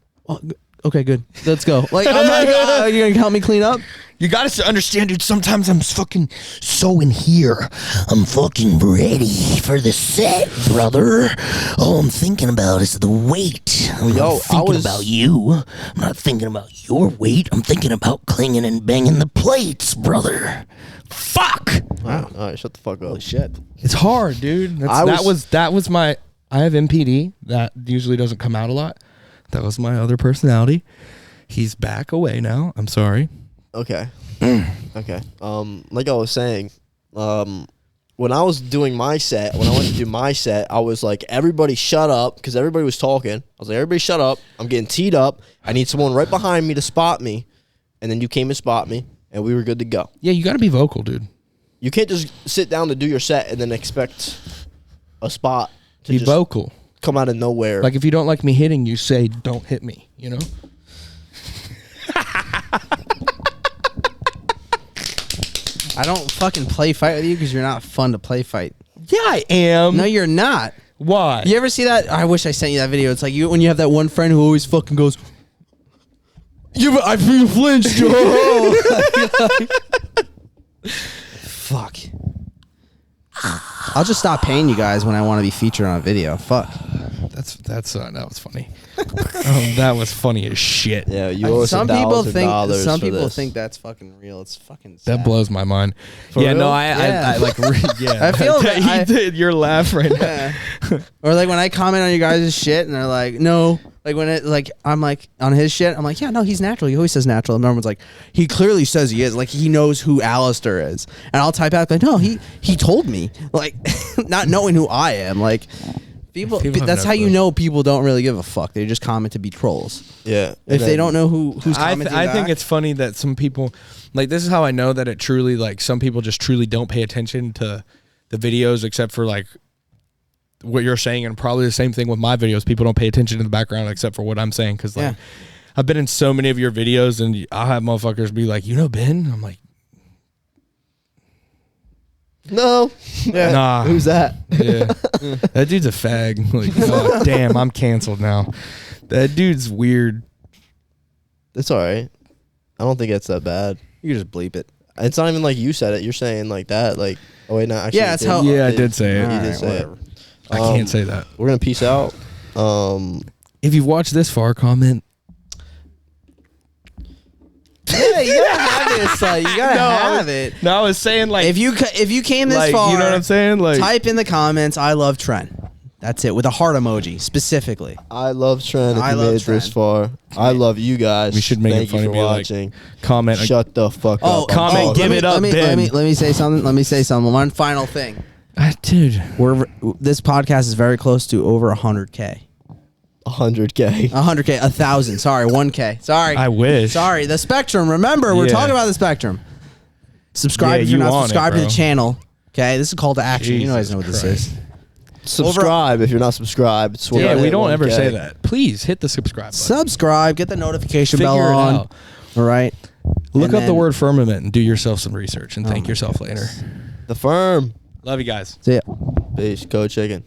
okay. Good. Let's go. Like, I'm like, you're gonna help me clean up. you gotta understand, dude. Sometimes I'm fucking so in here. I'm fucking ready for the set, brother. All I'm thinking about is the weight. I'm not thinking about you. I'm not thinking about your weight. I'm thinking about clinging and banging the plates, brother. Fuck. Wow. All right, shut the fuck up. Holy shit. It's hard, dude. That was my. I have MPD. That usually doesn't come out a lot. That was my other personality. He's back away now. I'm sorry. Okay. Okay. Like I was saying, when I was doing my set, when I went to do my set, I was like, everybody shut up, because everybody was talking. I was like, everybody shut up. I'm getting teed up. I need someone right behind me to spot me. And then you came and spot me, and we were good to go. Yeah, you got to be vocal, dude. You can't just sit down to do your set and then expect a spot to Be just vocal. come out of nowhere. Like if you don't like me hitting you, say don't hit me. You know. I don't fucking play fight with you because you're not fun to play fight. Yeah, I am. No, you're not. Why? You ever see that? I wish I sent you that video. It's like when you have that one friend who always fucking goes, I feel flinched. Fuck. I'll just stop paying you guys when I want to be featured on a video. Fuck. That was funny. That was funny as shit. yeah, you owe us some people think that's fucking real. It's fucking That sad. blows my mind. For yeah, real? no, Yeah. I like. Yeah, I feel that he I- did your laugh right now. Yeah. Or like when I comment on you guys' shit and they're like, no. Like when it like I'm like on his shit, I'm like, yeah, no, he's natural. He always says natural. And everyone's like, he clearly says he is. Like he knows who Alistair is. And I'll type out like, no, he told me. Like not knowing who I am. Like people People have that's no how you clue. know people don't really give a fuck. They just comment to be trolls. Yeah. If they don't know who's commenting I think back. it's funny that some people, like, this is how I know that it truly, like, some people just truly don't pay attention to the videos, except for like what you're saying, and probably the same thing with my videos. People don't pay attention to the background except for what I'm saying, because like I've been in so many of your videos, and I'll have motherfuckers be like, you know Ben? I'm like, No. Yeah. nah. Who's that? Yeah, that dude's a fag. Like, oh, damn, I'm canceled now. That dude's weird. It's all right. I don't think it's that bad. You can just bleep it. It's not even like you said it. You're saying like that. Like, oh wait, no. Actually, Yeah, you that's did. how- Yeah, I did say it. You Alright, did say whatever. it. I can't say that. We're gonna peace out. If you've watched this far, comment. Yeah, you gotta have this. Like, you gotta have it. No, I was saying like If you came this like, far, you know what I'm saying? Like, type in the comments, I love Trent. That's it, with a heart emoji specifically. I love Trent. If I you love made it this Trent. far, I love you guys. We should make Thank it funny you for and be like, watching. comment. Shut the fuck Oh, up. comment, give it up, let Ben. me say something. Let me say something. One final thing. Dude. This podcast is very close to over 100K. 100K. 100K, 1,000. Sorry, 1K. Sorry. I wish. Sorry, the Spectrum. Remember, we're Yeah. talking about the Spectrum. Subscribe Yeah, if you're you not on it, subscribed to the bro. channel. Okay, this is a call to action. You guys Jesus know what this Christ. is. Subscribe if you're not subscribed. It's Yeah, worth we it, don't ever 1K. say that. Please hit the subscribe button. Subscribe, get the notification Figure bell it on. out. All right. Look And up the then- word firmament and do yourself some research and thank my yourself later. The firm. Love you guys. See ya. Peace. Code chicken.